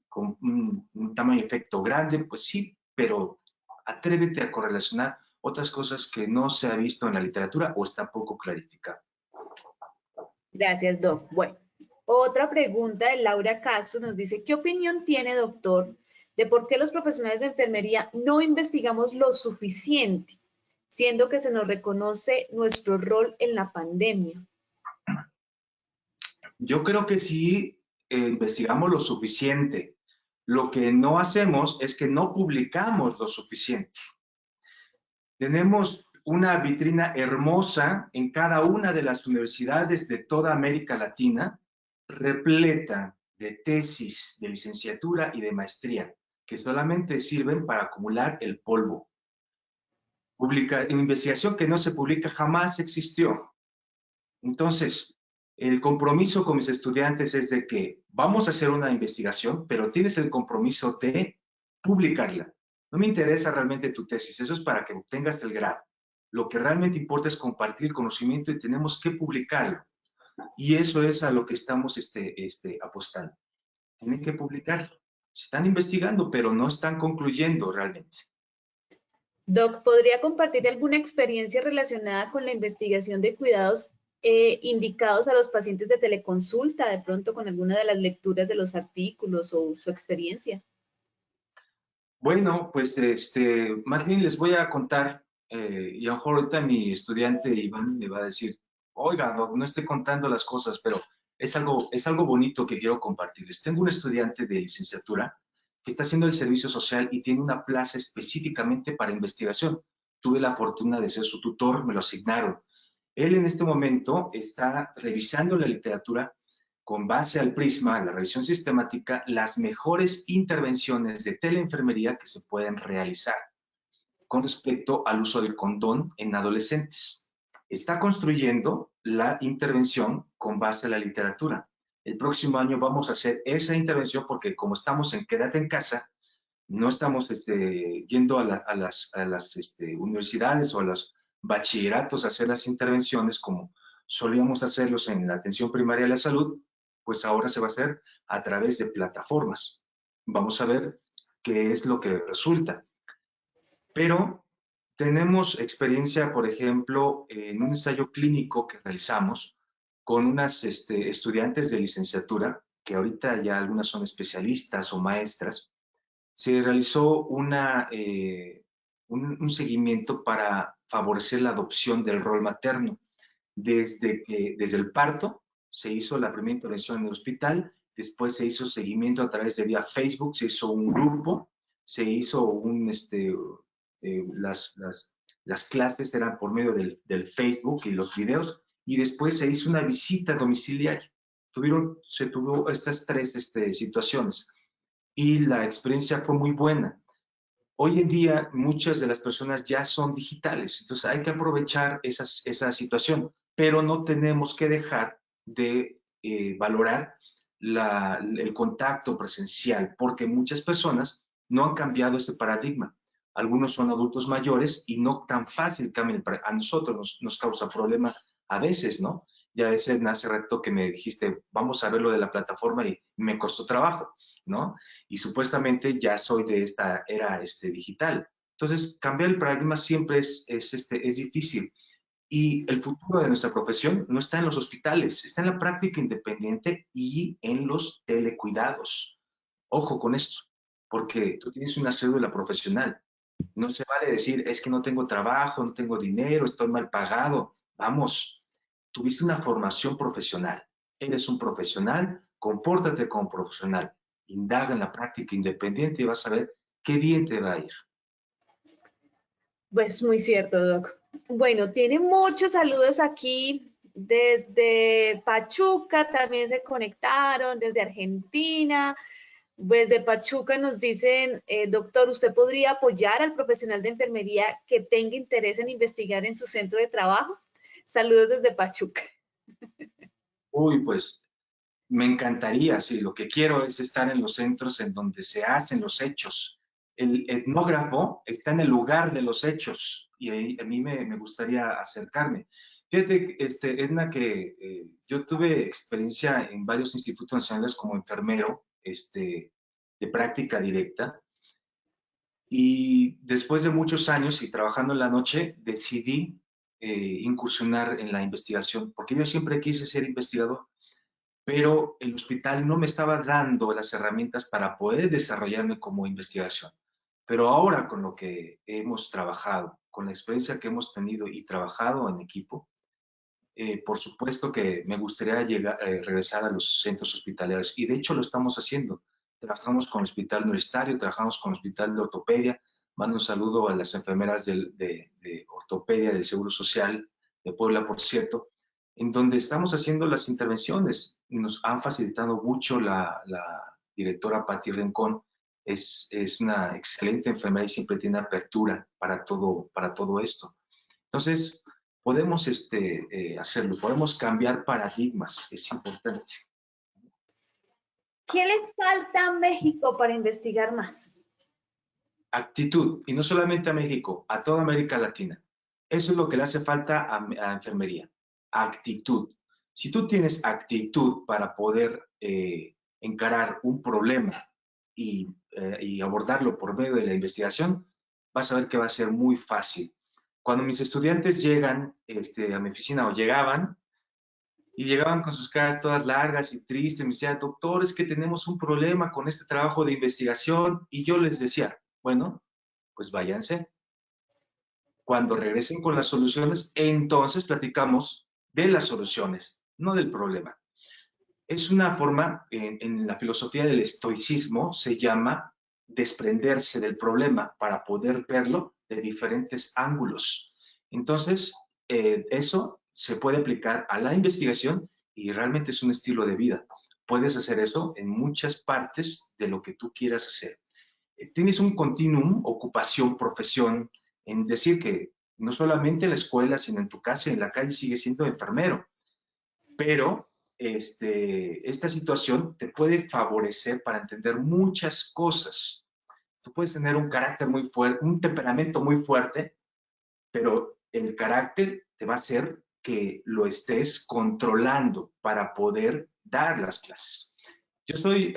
con un tamaño de efecto grande, pues sí, pero atrévete a correlacionar otras cosas que no se ha visto en la literatura o está poco clarificado. Gracias, Doc. Bueno, otra pregunta de Laura Castro nos dice, ¿qué opinión tiene, doctor, de por qué los profesionales de enfermería no investigamos lo suficiente, siendo que se nos reconoce nuestro rol en la pandemia? Yo creo que sí investigamos lo suficiente. Lo que no hacemos es que no publicamos lo suficiente. Tenemos una vitrina hermosa en cada una de las universidades de toda América Latina, repleta de tesis de licenciatura y de maestría, que solamente sirven para acumular el polvo. Investigación que no se publica jamás existió. Entonces, el compromiso con mis estudiantes es de que vamos a hacer una investigación, pero tienes el compromiso de publicarla. No me interesa realmente tu tesis, eso es para que obtengas el grado. Lo que realmente importa es compartir el conocimiento y tenemos que publicarlo. Y eso es a lo que estamos apostando. Tienen que publicarlo. Se están investigando, pero no están concluyendo realmente. Doc, ¿podría compartir alguna experiencia relacionada con la investigación de cuidados indicados a los pacientes de teleconsulta, de pronto con alguna de las lecturas de los artículos o su experiencia? Bueno, pues más bien les voy a contar y a lo mejor ahorita mi estudiante Iván me va a decir, oiga, doc, no esté contando las cosas, pero es algo bonito que quiero compartirles. Tengo un estudiante de licenciatura que está haciendo el servicio social y tiene una plaza específicamente para investigación. Tuve la fortuna de ser su tutor, me lo asignaron. Él en este momento está revisando la literatura con base al prisma, la revisión sistemática, las mejores intervenciones de teleenfermería que se pueden realizar con respecto al uso del condón en adolescentes. Está construyendo la intervención con base a la literatura. El próximo año vamos a hacer esa intervención porque como estamos en Quédate en casa, no estamos yendo a las universidades o a los bachilleratos a hacer las intervenciones como solíamos hacerlos en la atención primaria de la salud, pues ahora se va a hacer a través de plataformas. Vamos a ver qué es lo que resulta. Pero tenemos experiencia, por ejemplo, en un ensayo clínico que realizamos con unas estudiantes de licenciatura, que ahorita ya algunas son especialistas o maestras. Se realizó un seguimiento para favorecer la adopción del rol materno. Desde el parto se hizo la primera intervención en el hospital, después se hizo seguimiento a través de vía Facebook, se hizo un grupo, se hizo las clases eran por medio del Facebook y los videos, y después se hizo una visita domiciliaria. Se tuvo estas tres situaciones y la experiencia fue muy buena. Hoy en día muchas de las personas ya son digitales, entonces hay que aprovechar esa situación, pero no tenemos que dejar de valorar el contacto presencial, porque muchas personas no han cambiado este paradigma. Algunos son adultos mayores y no tan fácil cambian. A nosotros nos causa problema a veces, ¿no? Y a veces hace rato que me dijiste, vamos a ver lo de la plataforma y me costó trabajo, ¿no? Y supuestamente ya soy de esta era digital. Entonces, cambiar el paradigma siempre es difícil. Y el futuro de nuestra profesión no está en los hospitales, está en la práctica independiente y en los telecuidados. Ojo con esto, porque tú tienes una cédula profesional. No se vale decir, es que no tengo trabajo, no tengo dinero, estoy mal pagado. Vamos, tuviste una formación profesional. Eres un profesional, compórtate como profesional. Indaga en la práctica independiente y vas a ver qué bien te va a ir. Pues muy cierto, Doc. Bueno, tiene muchos saludos aquí desde Pachuca, también se conectaron, desde Argentina. Desde Pachuca nos dicen, doctor, ¿usted podría apoyar al profesional de enfermería que tenga interés en investigar en su centro de trabajo? Saludos desde Pachuca. Uy, pues me encantaría, sí, lo que quiero es estar en los centros en donde se hacen los hechos. El etnógrafo está en el lugar de los hechos y ahí, a mí me gustaría acercarme. Fíjate, Edna, que yo tuve experiencia en varios institutos nacionales como enfermero de práctica directa y después de muchos años y trabajando en la noche decidí incursionar en la investigación porque yo siempre quise ser investigador, pero el hospital no me estaba dando las herramientas para poder desarrollarme como investigación. Pero ahora con lo que hemos trabajado, con la experiencia que hemos tenido y trabajado en equipo, por supuesto que me gustaría regresar a los centros hospitalarios y de hecho lo estamos haciendo. Trabajamos con el Hospital Universitario, trabajamos con el Hospital de Ortopedia. Mando un saludo a las enfermeras de Ortopedia del Seguro Social de Puebla, por cierto, en donde estamos haciendo las intervenciones. Nos han facilitado mucho la directora Patti Rincón. Es una excelente enfermera y siempre tiene apertura para todo esto. Entonces, podemos hacerlo, podemos cambiar paradigmas, es importante. ¿Qué le falta a México para investigar más? Actitud, y no solamente a México, a toda América Latina. Eso es lo que le hace falta a enfermería, actitud. Si tú tienes actitud para poder encarar un problema y abordarlo por medio de la investigación, vas a ver que va a ser muy fácil. Cuando mis estudiantes llegan a mi oficina o llegaban, y llegaban con sus caras todas largas y tristes, me decían, doctor, es que tenemos un problema con este trabajo de investigación, y yo les decía, bueno, pues váyanse, Cuando regresen con las soluciones, entonces platicamos de las soluciones, no del problema. Es una forma, en la filosofía del estoicismo, se llama desprenderse del problema para poder verlo de diferentes ángulos. Entonces, eso se puede aplicar a la investigación y realmente es un estilo de vida. Puedes hacer eso en muchas partes de lo que tú quieras hacer. Tienes un continuum, ocupación, profesión, en decir que no solamente en la escuela, sino en tu casa y en la calle sigues siendo enfermero, pero esta situación te puede favorecer para entender muchas cosas. Tú puedes tener un carácter muy fuerte, un temperamento muy fuerte, pero el carácter te va a hacer que lo estés controlando para poder dar las clases. Yo soy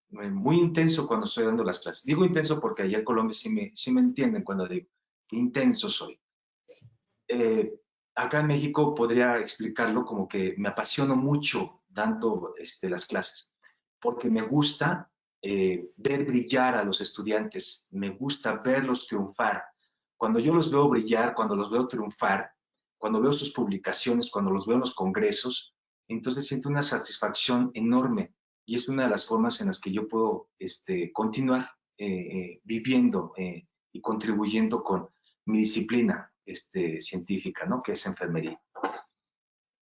muy intenso cuando estoy dando las clases. Digo intenso porque allá en Colombia sí me entienden cuando digo que intenso soy. Eh, Acá en México podría explicarlo como que me apasiono mucho dando las clases, porque me gusta ver brillar a los estudiantes, me gusta verlos triunfar. Cuando yo los veo brillar, cuando los veo triunfar, cuando veo sus publicaciones, cuando los veo en los congresos, entonces siento una satisfacción enorme y es una de las formas en las que yo puedo continuar viviendo y contribuyendo con mi disciplina científica, ¿no? Que es enfermería.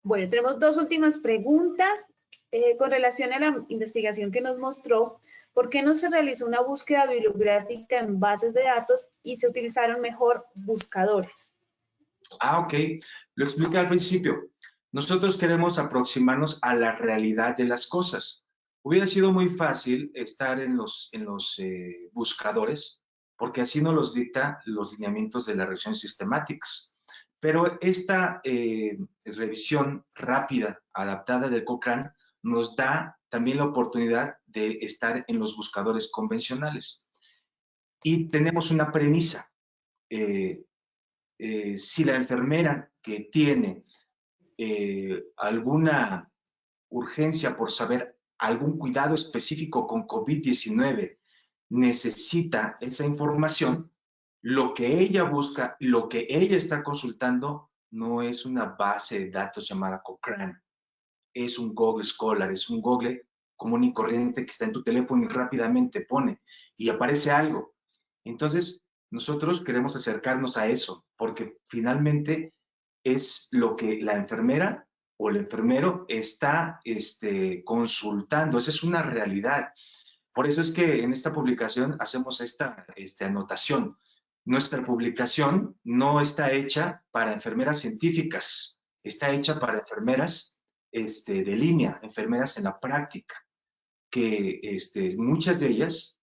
Bueno, tenemos dos últimas preguntas con relación a la investigación que nos mostró. ¿Por qué no se realizó una búsqueda bibliográfica en bases de datos y se utilizaron mejor buscadores? Ok. Lo expliqué al principio. Nosotros queremos aproximarnos a la realidad de las cosas. Hubiera sido muy fácil estar en los buscadores, porque así nos los dicta los lineamientos de las revisiones sistemáticas. Pero esta revisión rápida, adaptada del Cochrane, nos da también la oportunidad de estar en los buscadores convencionales. Y tenemos una premisa. Eh, si la enfermera que tiene alguna urgencia por saber algún cuidado específico con COVID-19 necesita esa información, lo que ella busca, lo que ella está consultando no es una base de datos llamada Cochrane, es un Google Scholar, es un Google común y corriente que está en tu teléfono y rápidamente pone y aparece algo. Entonces, nosotros queremos acercarnos a eso, porque finalmente es lo que la enfermera o el enfermero está consultando. Esa es una realidad. Por eso es que en esta publicación hacemos esta anotación. Nuestra publicación no está hecha para enfermeras científicas, está hecha para enfermeras de línea, enfermeras en la práctica, que muchas de ellas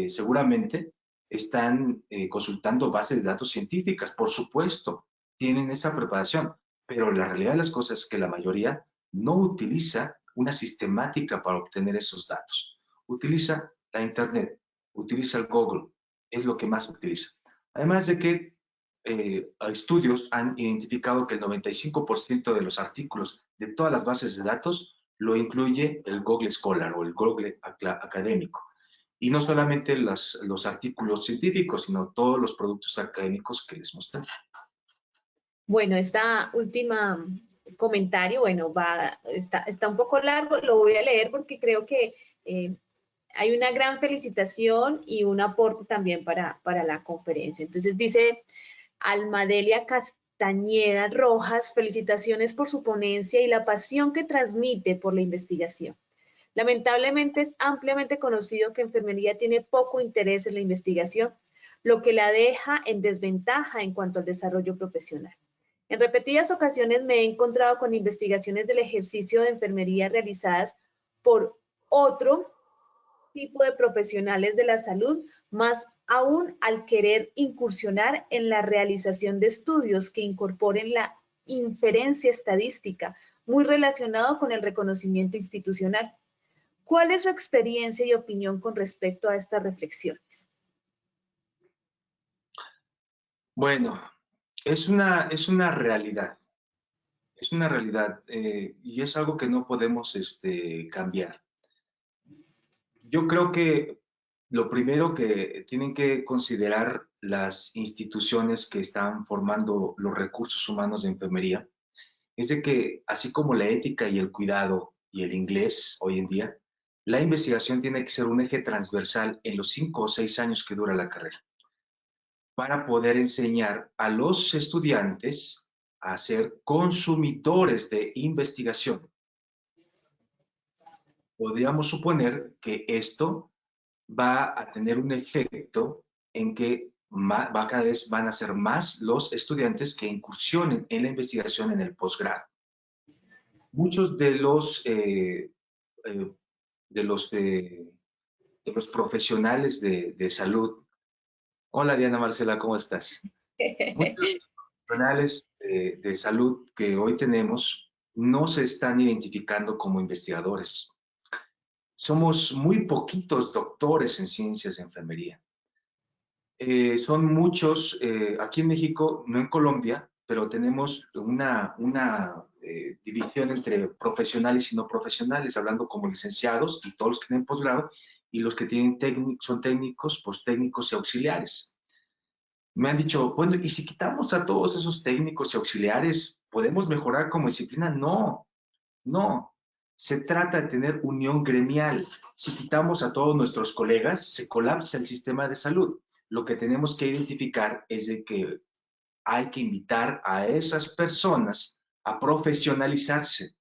seguramente están consultando bases de datos científicas, por supuesto, tienen esa preparación, pero la realidad de las cosas es que la mayoría no utiliza una sistemática para obtener esos datos. Utiliza la Internet, utiliza el Google, es lo que más utiliza. Además de que estudios han identificado que el 95% de los artículos de todas las bases de datos lo incluye el Google Scholar o el Google académico. Y no solamente los artículos científicos, sino todos los productos académicos que les mostré. Bueno, esta última comentario, bueno, está un poco largo, lo voy a leer porque creo que hay una gran felicitación y un aporte también para la conferencia. Entonces dice Almadelia Castañeda Rojas, felicitaciones por su ponencia y la pasión que transmite por la investigación. Lamentablemente es ampliamente conocido que enfermería tiene poco interés en la investigación, lo que la deja en desventaja en cuanto al desarrollo profesional. En repetidas ocasiones me he encontrado con investigaciones del ejercicio de enfermería realizadas por otro tipo de profesionales de la salud, más aún al querer incursionar en la realización de estudios que incorporen la inferencia estadística, muy relacionado con el reconocimiento institucional. ¿Cuál es su experiencia y opinión con respecto a estas reflexiones? Bueno, es una realidad. Es una realidad y es algo que no podemos cambiar. Yo creo que lo primero que tienen que considerar las instituciones que están formando los recursos humanos de enfermería es de que, así como la ética y el cuidado y el inglés hoy en día, la investigación tiene que ser un eje transversal en los 5 o 6 años que dura la carrera, para poder enseñar a los estudiantes a ser consumidores de investigación. Podríamos suponer que esto va a tener un efecto en que cada vez van a ser más los estudiantes que incursionen en la investigación en el posgrado. Muchos eh, de los, eh, de los profesionales de salud. Hola Diana Marcela, ¿cómo estás? Muchos de los profesionales de salud que hoy tenemos no se están identificando como investigadores. Somos muy poquitos doctores en ciencias de enfermería. Son muchos, aquí en México, no en Colombia, pero tenemos una división entre profesionales y no profesionales, hablando como licenciados y todos los que tienen posgrado, y los que tienen son técnicos, postécnicos y auxiliares. Me han dicho, bueno, ¿y si quitamos a todos esos técnicos y auxiliares, podemos mejorar como disciplina? No, no. Se trata de tener unión gremial. Si quitamos a todos nuestros colegas, se colapsa el sistema de salud. Lo que tenemos que identificar es de que hay que invitar a esas personas a profesionalizarse.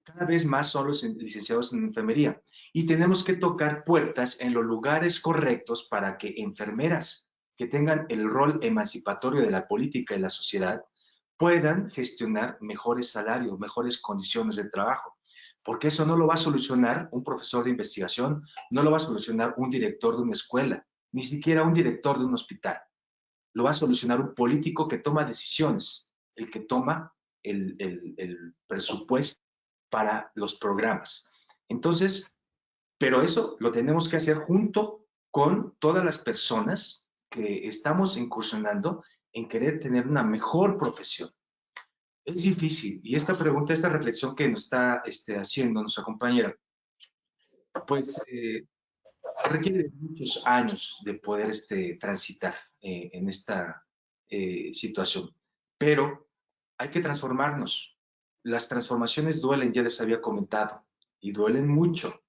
Cada vez más son los licenciados en enfermería y tenemos que tocar puertas en los lugares correctos para que enfermeras que tengan el rol emancipatorio de la política y la sociedad puedan gestionar mejores salarios, mejores condiciones de trabajo. Porque eso no lo va a solucionar un profesor de investigación, no lo va a solucionar un director de una escuela, ni siquiera un director de un hospital. Lo va a solucionar un político que toma decisiones, el que toma el presupuesto para los programas. Entonces, pero eso lo tenemos que hacer junto con todas las personas que estamos incursionando en querer tener una mejor profesión. Es difícil, y esta pregunta, esta reflexión que nos está haciendo nuestra compañera, pues requiere muchos años de poder transitar en esta situación. Pero hay que transformarnos. Las transformaciones duelen, ya les había comentado, y duelen mucho,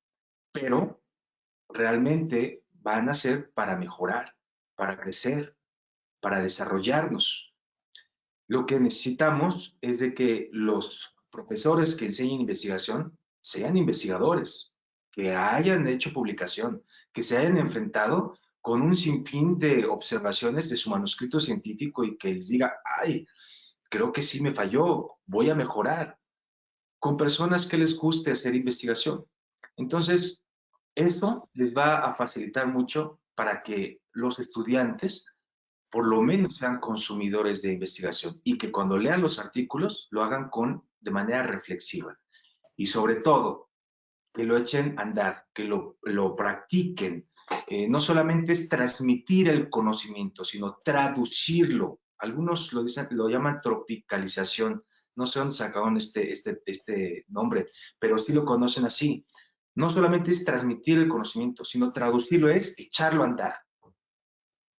pero realmente van a ser para mejorar, para crecer, para desarrollarnos. Lo que necesitamos es de que los profesores que enseñen investigación sean investigadores, que hayan hecho publicación, que se hayan enfrentado con un sinfín de observaciones de su manuscrito científico y que les diga, ay, creo que sí me falló, voy a mejorar, con personas que les guste hacer investigación. Entonces, eso les va a facilitar mucho para que los estudiantes por lo menos sean consumidores de investigación y que cuando lean los artículos lo hagan de manera reflexiva y sobre todo que lo echen a andar, que lo practiquen. No solamente es transmitir el conocimiento, sino traducirlo. Algunos lo dicen, lo llaman tropicalización. No sé dónde sacaron este nombre, pero sí lo conocen así. No solamente es transmitir el conocimiento, sino traducirlo es echarlo a andar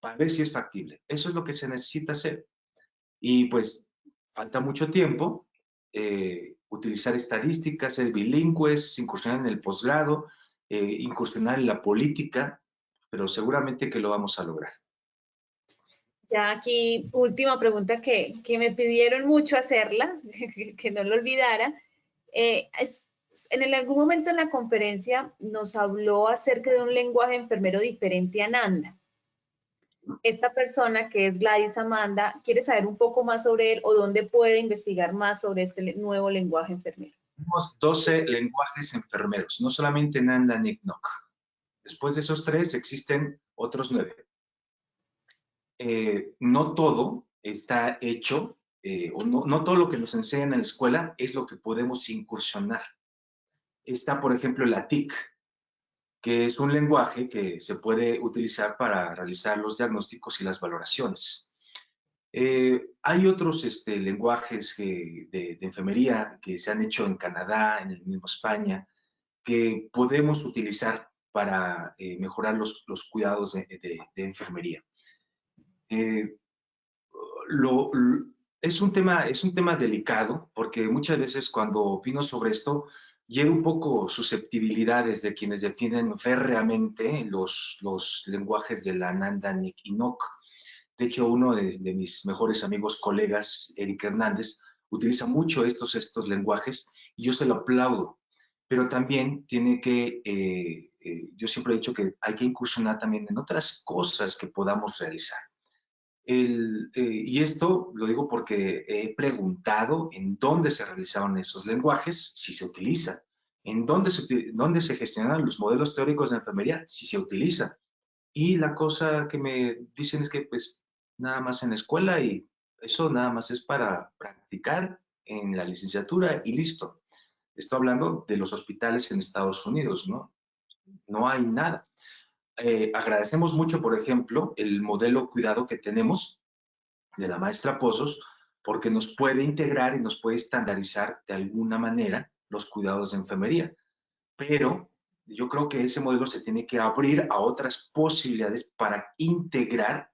para ver si es factible. Eso es lo que se necesita hacer. Y pues falta mucho tiempo, utilizar estadísticas, ser bilingües, incursionar en el posgrado, incursionar en la política, pero seguramente que lo vamos a lograr. Ya aquí, última pregunta que me pidieron mucho hacerla, que no lo olvidara. En algún momento en la conferencia nos habló acerca de un lenguaje enfermero diferente a Nanda. Esta persona, que es Gladys Amanda, quiere saber un poco más sobre él o dónde puede investigar más sobre este nuevo lenguaje enfermero. Tenemos 12 lenguajes enfermeros, no solamente Nanda Nic Noc. Después de esos 3 existen otros 9. No todo está hecho, o no todo lo que nos enseñan en la escuela es lo que podemos incursionar. Está, por ejemplo, la TIC, que es un lenguaje que se puede utilizar para realizar los diagnósticos y las valoraciones. Hay otros lenguajes de enfermería que se han hecho en Canadá, en el mismo España, que podemos utilizar para mejorar los cuidados de enfermería. Es un tema delicado, porque muchas veces cuando opino sobre esto, hiero un poco susceptibilidades de quienes defienden férreamente los lenguajes de la Ananda y NOC. De hecho, uno de mis mejores amigos, colegas, Eric Hernández, utiliza mucho estos lenguajes y yo se lo aplaudo. Pero también tiene que, yo siempre he dicho que hay que incursionar también en otras cosas que podamos realizar. Y esto lo digo porque he preguntado en dónde se realizaron esos lenguajes, si se utiliza, en dónde se gestionaron los modelos teóricos de enfermería, si se utiliza. Y la cosa que me dicen es que pues nada más en la escuela y eso nada más es para practicar en la licenciatura y listo. Estoy hablando de los hospitales en Estados Unidos, ¿no? No hay nada. Agradecemos mucho, por ejemplo, el modelo cuidado que tenemos de la maestra Pozos, porque nos puede integrar y nos puede estandarizar de alguna manera los cuidados de enfermería. Pero yo creo que ese modelo se tiene que abrir a otras posibilidades para integrar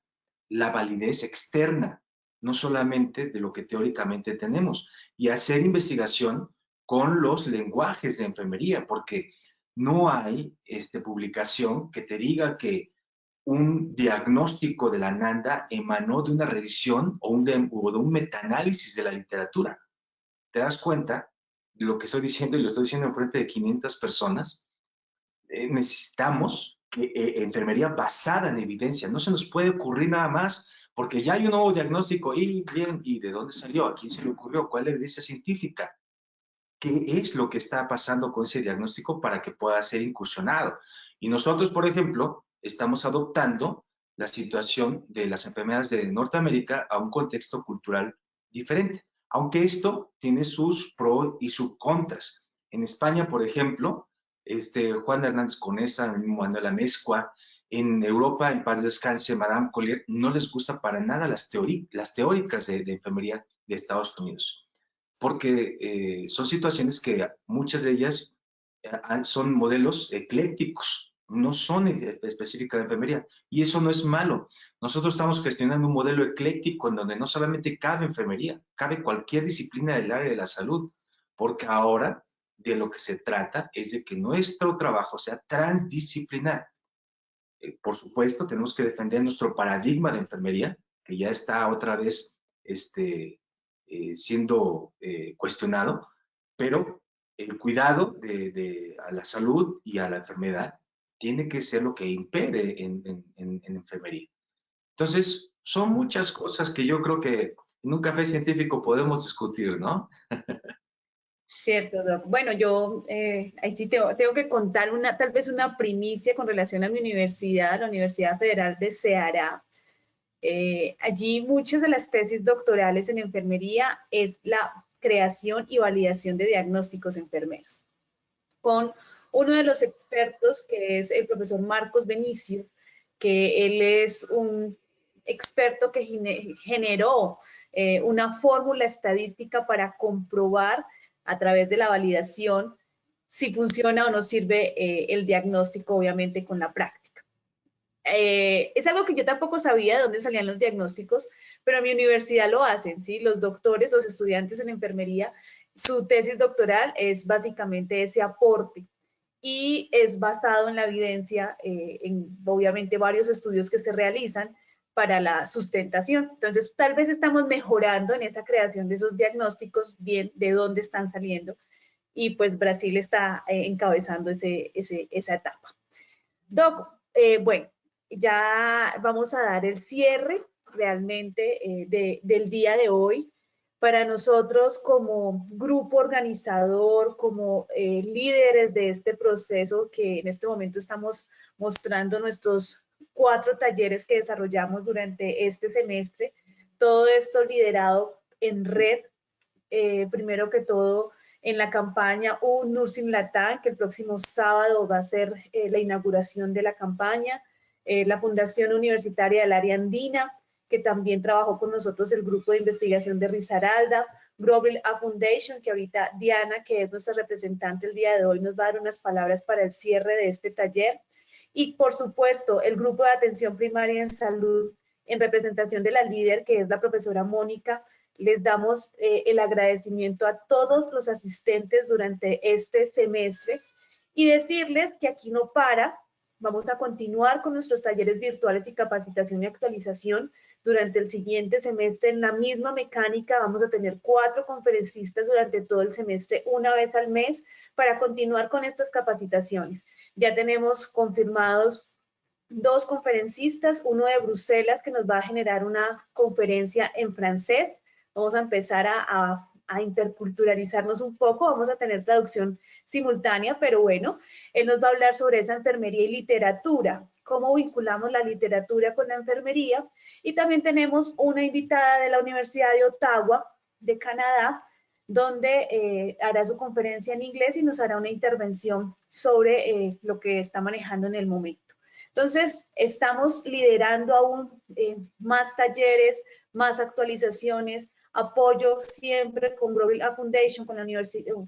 la validez externa, no solamente de lo que teóricamente tenemos, y hacer investigación con los lenguajes de enfermería, porque no hay publicación que te diga que un diagnóstico de la Ananda emanó de una revisión o de un metaanálisis de la literatura. ¿Te das cuenta de lo que estoy diciendo y lo estoy diciendo en frente de 500 personas? Necesitamos enfermería basada en evidencia. No se nos puede ocurrir nada más porque ya hay un nuevo diagnóstico y bien, ¿y de dónde salió? ¿A quién se le ocurrió? ¿Cuál es la evidencia científica? ¿Qué es lo que está pasando con ese diagnóstico para que pueda ser incursionado? Y nosotros, por ejemplo, estamos adoptando la situación de las enfermedades de Norteamérica a un contexto cultural diferente, aunque esto tiene sus pros y sus contras. En España, por ejemplo, Juan Hernández Conesa, Manuel Amezcua, en Europa, en paz descanse, Madame Collier, no les gusta para nada las teóricas de enfermería de Estados Unidos, porque son situaciones que muchas de ellas son modelos eclécticos, no son específicas de enfermería, y eso no es malo. Nosotros estamos gestionando un modelo ecléctico en donde no solamente cabe enfermería, cabe cualquier disciplina del área de la salud, porque ahora de lo que se trata es de que nuestro trabajo sea transdisciplinar. Por supuesto, tenemos que defender nuestro paradigma de enfermería, que ya está otra vez siendo cuestionado, pero el cuidado a la salud y a la enfermedad tiene que ser lo que impere en enfermería. Entonces, son muchas cosas que yo creo que en un café científico podemos discutir, ¿no? Cierto, Doc. Bueno, yo ahí sí tengo que contar tal vez una primicia con relación a mi universidad, la Universidad Federal de Ceará. Allí muchas de las tesis doctorales en enfermería es la creación y validación de diagnósticos enfermeros, con uno de los expertos que es el profesor Marcos Benicio, que él es un experto que generó una fórmula estadística para comprobar a través de la validación si funciona o no sirve el diagnóstico, obviamente con la práctica. Es algo que yo tampoco sabía de dónde salían los diagnósticos, pero en mi universidad lo hacen, ¿sí? Los doctores, los estudiantes en enfermería, su tesis doctoral es básicamente ese aporte y es basado en la evidencia, en obviamente varios estudios que se realizan para la sustentación. Entonces, tal vez estamos mejorando en esa creación de esos diagnósticos, bien de dónde están saliendo, y pues Brasil está encabezando esa etapa. Doc, bueno, ya vamos a dar el cierre realmente del día de hoy. Para nosotros como grupo organizador, como líderes de este proceso que en este momento estamos mostrando nuestros 4 talleres que desarrollamos durante este semestre, todo esto liderado en red, primero que todo en la campaña Un Nursing Latam, que el próximo sábado va a ser la inauguración de la campaña, la Fundación Universitaria del Área Andina, que también trabajó con nosotros el grupo de investigación de Risaralda, Global A Foundation, que ahorita Diana, que es nuestra representante el día de hoy, nos va a dar unas palabras para el cierre de este taller, y por supuesto el grupo de atención primaria en salud en representación de la líder que es la profesora Mónica. Les damos el agradecimiento a todos los asistentes durante este semestre y decirles que aquí no para, vamos a continuar con nuestros talleres virtuales y capacitación y actualización durante el siguiente semestre en la misma mecánica. Vamos a tener 4 conferencistas durante todo el semestre, una vez al mes, para continuar con estas capacitaciones. Ya tenemos confirmados 2 conferencistas, uno de Bruselas que nos va a generar una conferencia en francés. Vamos a empezar a interculturalizarnos un poco, vamos a tener traducción simultánea, pero bueno, él nos va a hablar sobre esa enfermería y literatura, cómo vinculamos la literatura con la enfermería. Y también tenemos una invitada de la Universidad de Ottawa, de Canadá, donde hará su conferencia en inglés y nos hará una intervención sobre lo que está manejando en el momento. Entonces, estamos liderando aún más talleres, más actualizaciones, apoyo siempre con Global Foundation, con la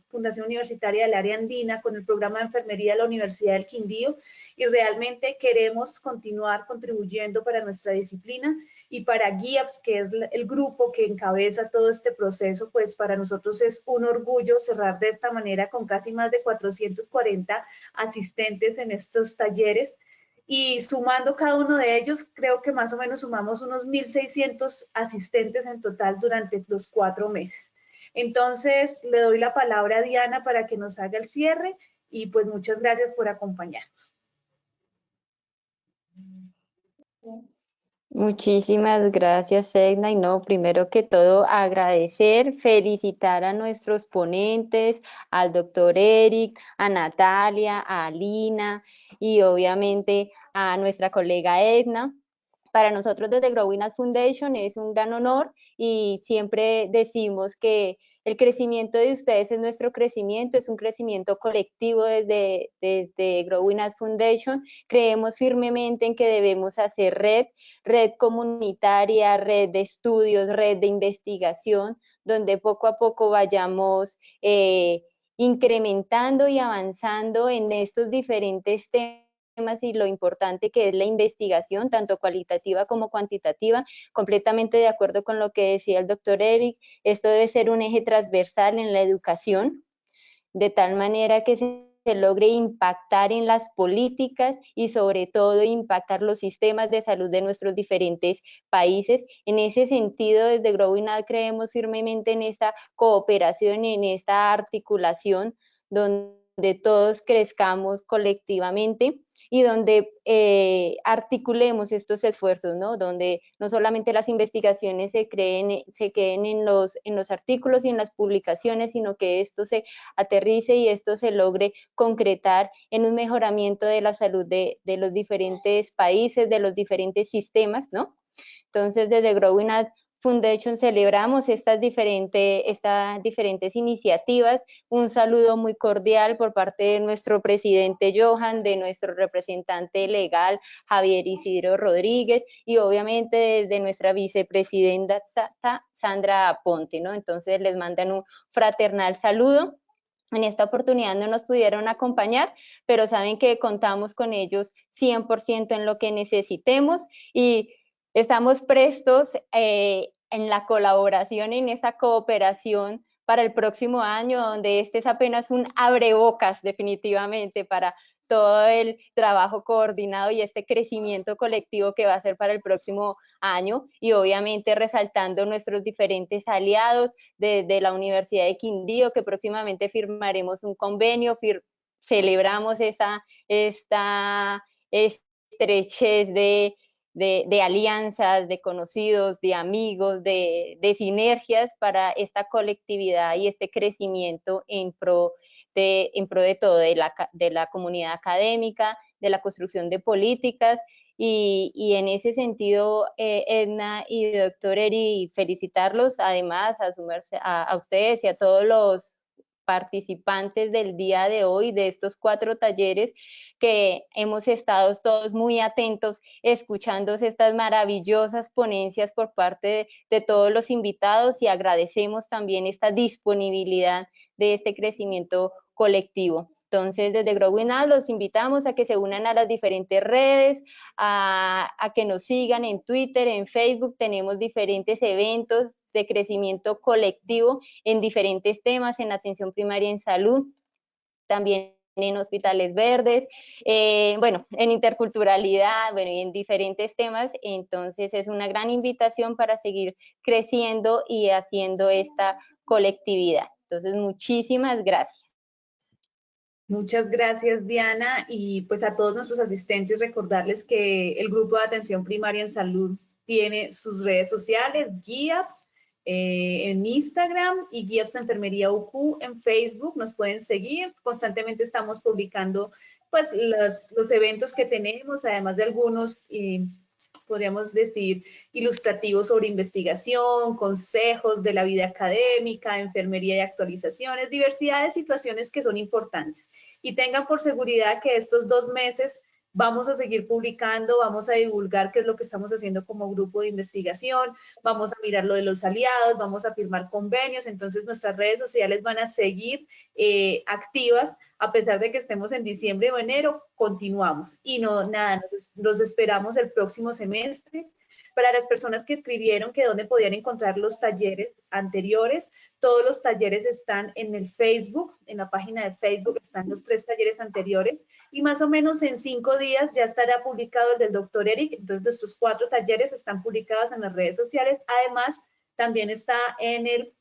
Fundación Universitaria del Área Andina, con el programa de enfermería de la Universidad del Quindío, y realmente queremos continuar contribuyendo para nuestra disciplina y para GIAPS, que es el grupo que encabeza todo este proceso. Pues para nosotros es un orgullo cerrar de esta manera con casi más de 440 asistentes en estos talleres. Y sumando cada uno de ellos, creo que más o menos sumamos unos 1.600 asistentes en total durante los 4 meses. Entonces, le doy la palabra a Diana para que nos haga el cierre y pues muchas gracias por acompañarnos. Muchísimas gracias, Edna. Y no, primero que todo, agradecer, felicitar a nuestros ponentes, al doctor Eric, a Natalia, a Alina y obviamente a nuestra colega Edna. Para nosotros desde Growing Up Foundation es un gran honor y siempre decimos que el crecimiento de ustedes es nuestro crecimiento, es un crecimiento colectivo desde Growing Up Foundation. Creemos firmemente en que debemos hacer red comunitaria, red de estudios, red de investigación, donde poco a poco vayamos incrementando y avanzando en estos diferentes temas y lo importante que es la investigación, tanto cualitativa como cuantitativa. Completamente de acuerdo con lo que decía el doctor Eric, esto debe ser un eje transversal en la educación, de tal manera que se logre impactar en las políticas y sobre todo impactar los sistemas de salud de nuestros diferentes países. En ese sentido, desde Growing Up creemos firmemente en esta cooperación, en esta articulación donde todos crezcamos colectivamente y donde articulemos estos esfuerzos, ¿no? Donde no solamente las investigaciones se queden en los artículos y en las publicaciones, sino que esto se aterrice y esto se logre concretar en un mejoramiento de la salud de los diferentes países, de los diferentes sistemas, ¿no? Entonces, desde Growing Up Foundation celebramos estas diferentes iniciativas. Un saludo muy cordial por parte de nuestro presidente Johan, de nuestro representante legal Javier Isidro Rodríguez y obviamente desde nuestra vicepresidenta Sandra Aponte, ¿no? Entonces les mandan un fraternal saludo. En esta oportunidad no nos pudieron acompañar, pero saben que contamos con ellos 100% en lo que necesitemos y estamos prestos en la colaboración, en esta cooperación para el próximo año, donde este es apenas un abrebocas definitivamente para todo el trabajo coordinado y este crecimiento colectivo que va a ser para el próximo año y obviamente resaltando nuestros diferentes aliados de la Universidad de Quindío, que próximamente firmaremos un convenio, celebramos esta estrechez de alianzas, de conocidos, de amigos, de sinergias para esta colectividad y este crecimiento en pro de todo, de la comunidad académica, de la construcción de políticas. Y en ese sentido, Edna y doctor Eri, felicitarlos, además a ustedes y a todos los participantes del día de hoy, de estos 4 talleres, que hemos estado todos muy atentos, escuchando estas maravillosas ponencias por parte de todos los invitados y agradecemos también esta disponibilidad de este crecimiento colectivo. Entonces, desde Growing Up los invitamos a que se unan a las diferentes redes, a que nos sigan en Twitter, en Facebook. Tenemos diferentes eventos de crecimiento colectivo en diferentes temas, en atención primaria en salud, también en hospitales verdes, bueno, en interculturalidad, bueno, y en diferentes temas. Entonces es una gran invitación para seguir creciendo y haciendo esta colectividad. Entonces, muchísimas gracias. Muchas gracias, Diana, y pues a todos nuestros asistentes recordarles que el Grupo de Atención Primaria en Salud tiene sus redes sociales, GIAPS, en Instagram y GIAPS Enfermería UQ en Facebook. Nos pueden seguir, constantemente estamos publicando pues los eventos que tenemos, además de algunos, podríamos decir, ilustrativos sobre investigación, consejos de la vida académica, enfermería y actualizaciones, diversidad de situaciones que son importantes. Y tengan por seguridad que estos 2 meses vamos a seguir publicando, vamos a divulgar qué es lo que estamos haciendo como grupo de investigación, vamos a mirar lo de los aliados, vamos a firmar convenios, entonces nuestras redes sociales van a seguir activas, a pesar de que estemos en diciembre o enero, continuamos. Y no, nada, nos esperamos el próximo semestre. Para las personas que escribieron que dónde podían encontrar los talleres anteriores, todos los talleres están en el Facebook, en la página de Facebook están los 3 talleres anteriores, y más o menos en 5 días ya estará publicado el del doctor Eric. Entonces nuestros 4 talleres están publicados en las redes sociales. Además, también está en el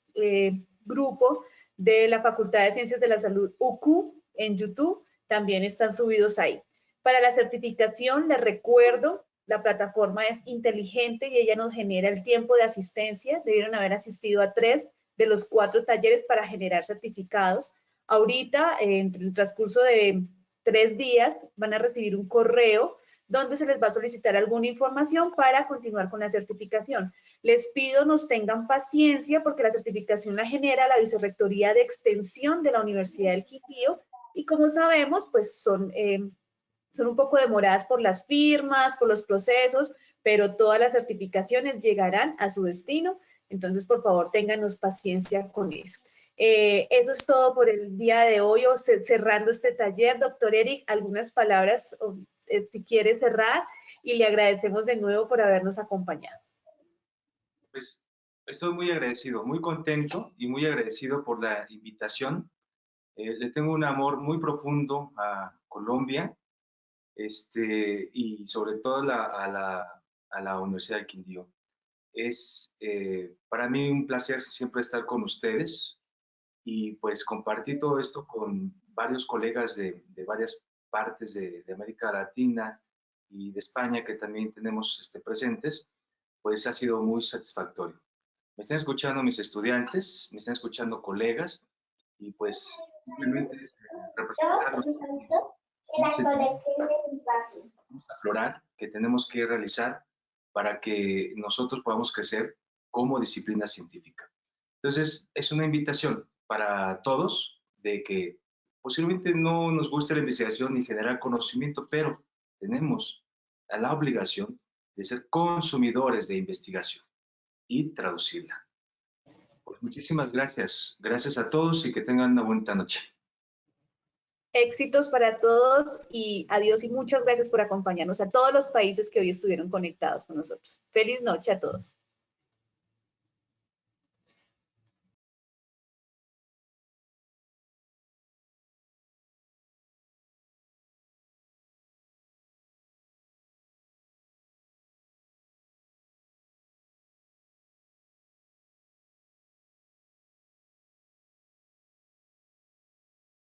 grupo de la Facultad de Ciencias de la Salud UQ en YouTube, también están subidos ahí. Para la certificación, les recuerdo, la plataforma es inteligente y ella nos genera el tiempo de asistencia. Debieron haber asistido a 3 de los 4 talleres para generar certificados. Ahorita, en el transcurso de 3 días, van a recibir un correo donde se les va a solicitar alguna información para continuar con la certificación. Les pido nos tengan paciencia porque la certificación la genera la Vicerrectoría de Extensión de la Universidad del Quindío y como sabemos, pues son un poco demoradas por las firmas, por los procesos, pero todas las certificaciones llegarán a su destino. Entonces, por favor, ténganos paciencia con eso. Eso es todo por el día de hoy, o cerrando este taller. Doctor Eric, algunas palabras, si quiere cerrar, y le agradecemos de nuevo por habernos acompañado. Pues estoy muy agradecido, muy contento y muy agradecido por la invitación. Le tengo un amor muy profundo a Colombia, y sobre todo a la Universidad del Quindío. Es para mí un placer siempre estar con ustedes y pues compartir todo esto con varios colegas de varias partes de América Latina y de España que también tenemos presentes, pues ha sido muy satisfactorio. Me están escuchando mis estudiantes, me están escuchando colegas y pues simplemente es representarlos. Aflorar que tenemos que realizar para que nosotros podamos crecer como disciplina científica. Entonces, es una invitación para todos de que posiblemente no nos guste la investigación ni generar conocimiento, pero tenemos la obligación de ser consumidores de investigación y traducirla. Pues muchísimas gracias. Gracias a todos y que tengan una bonita noche. Éxitos para todos y adiós y muchas gracias por acompañarnos a todos los países que hoy estuvieron conectados con nosotros. Feliz noche a todos.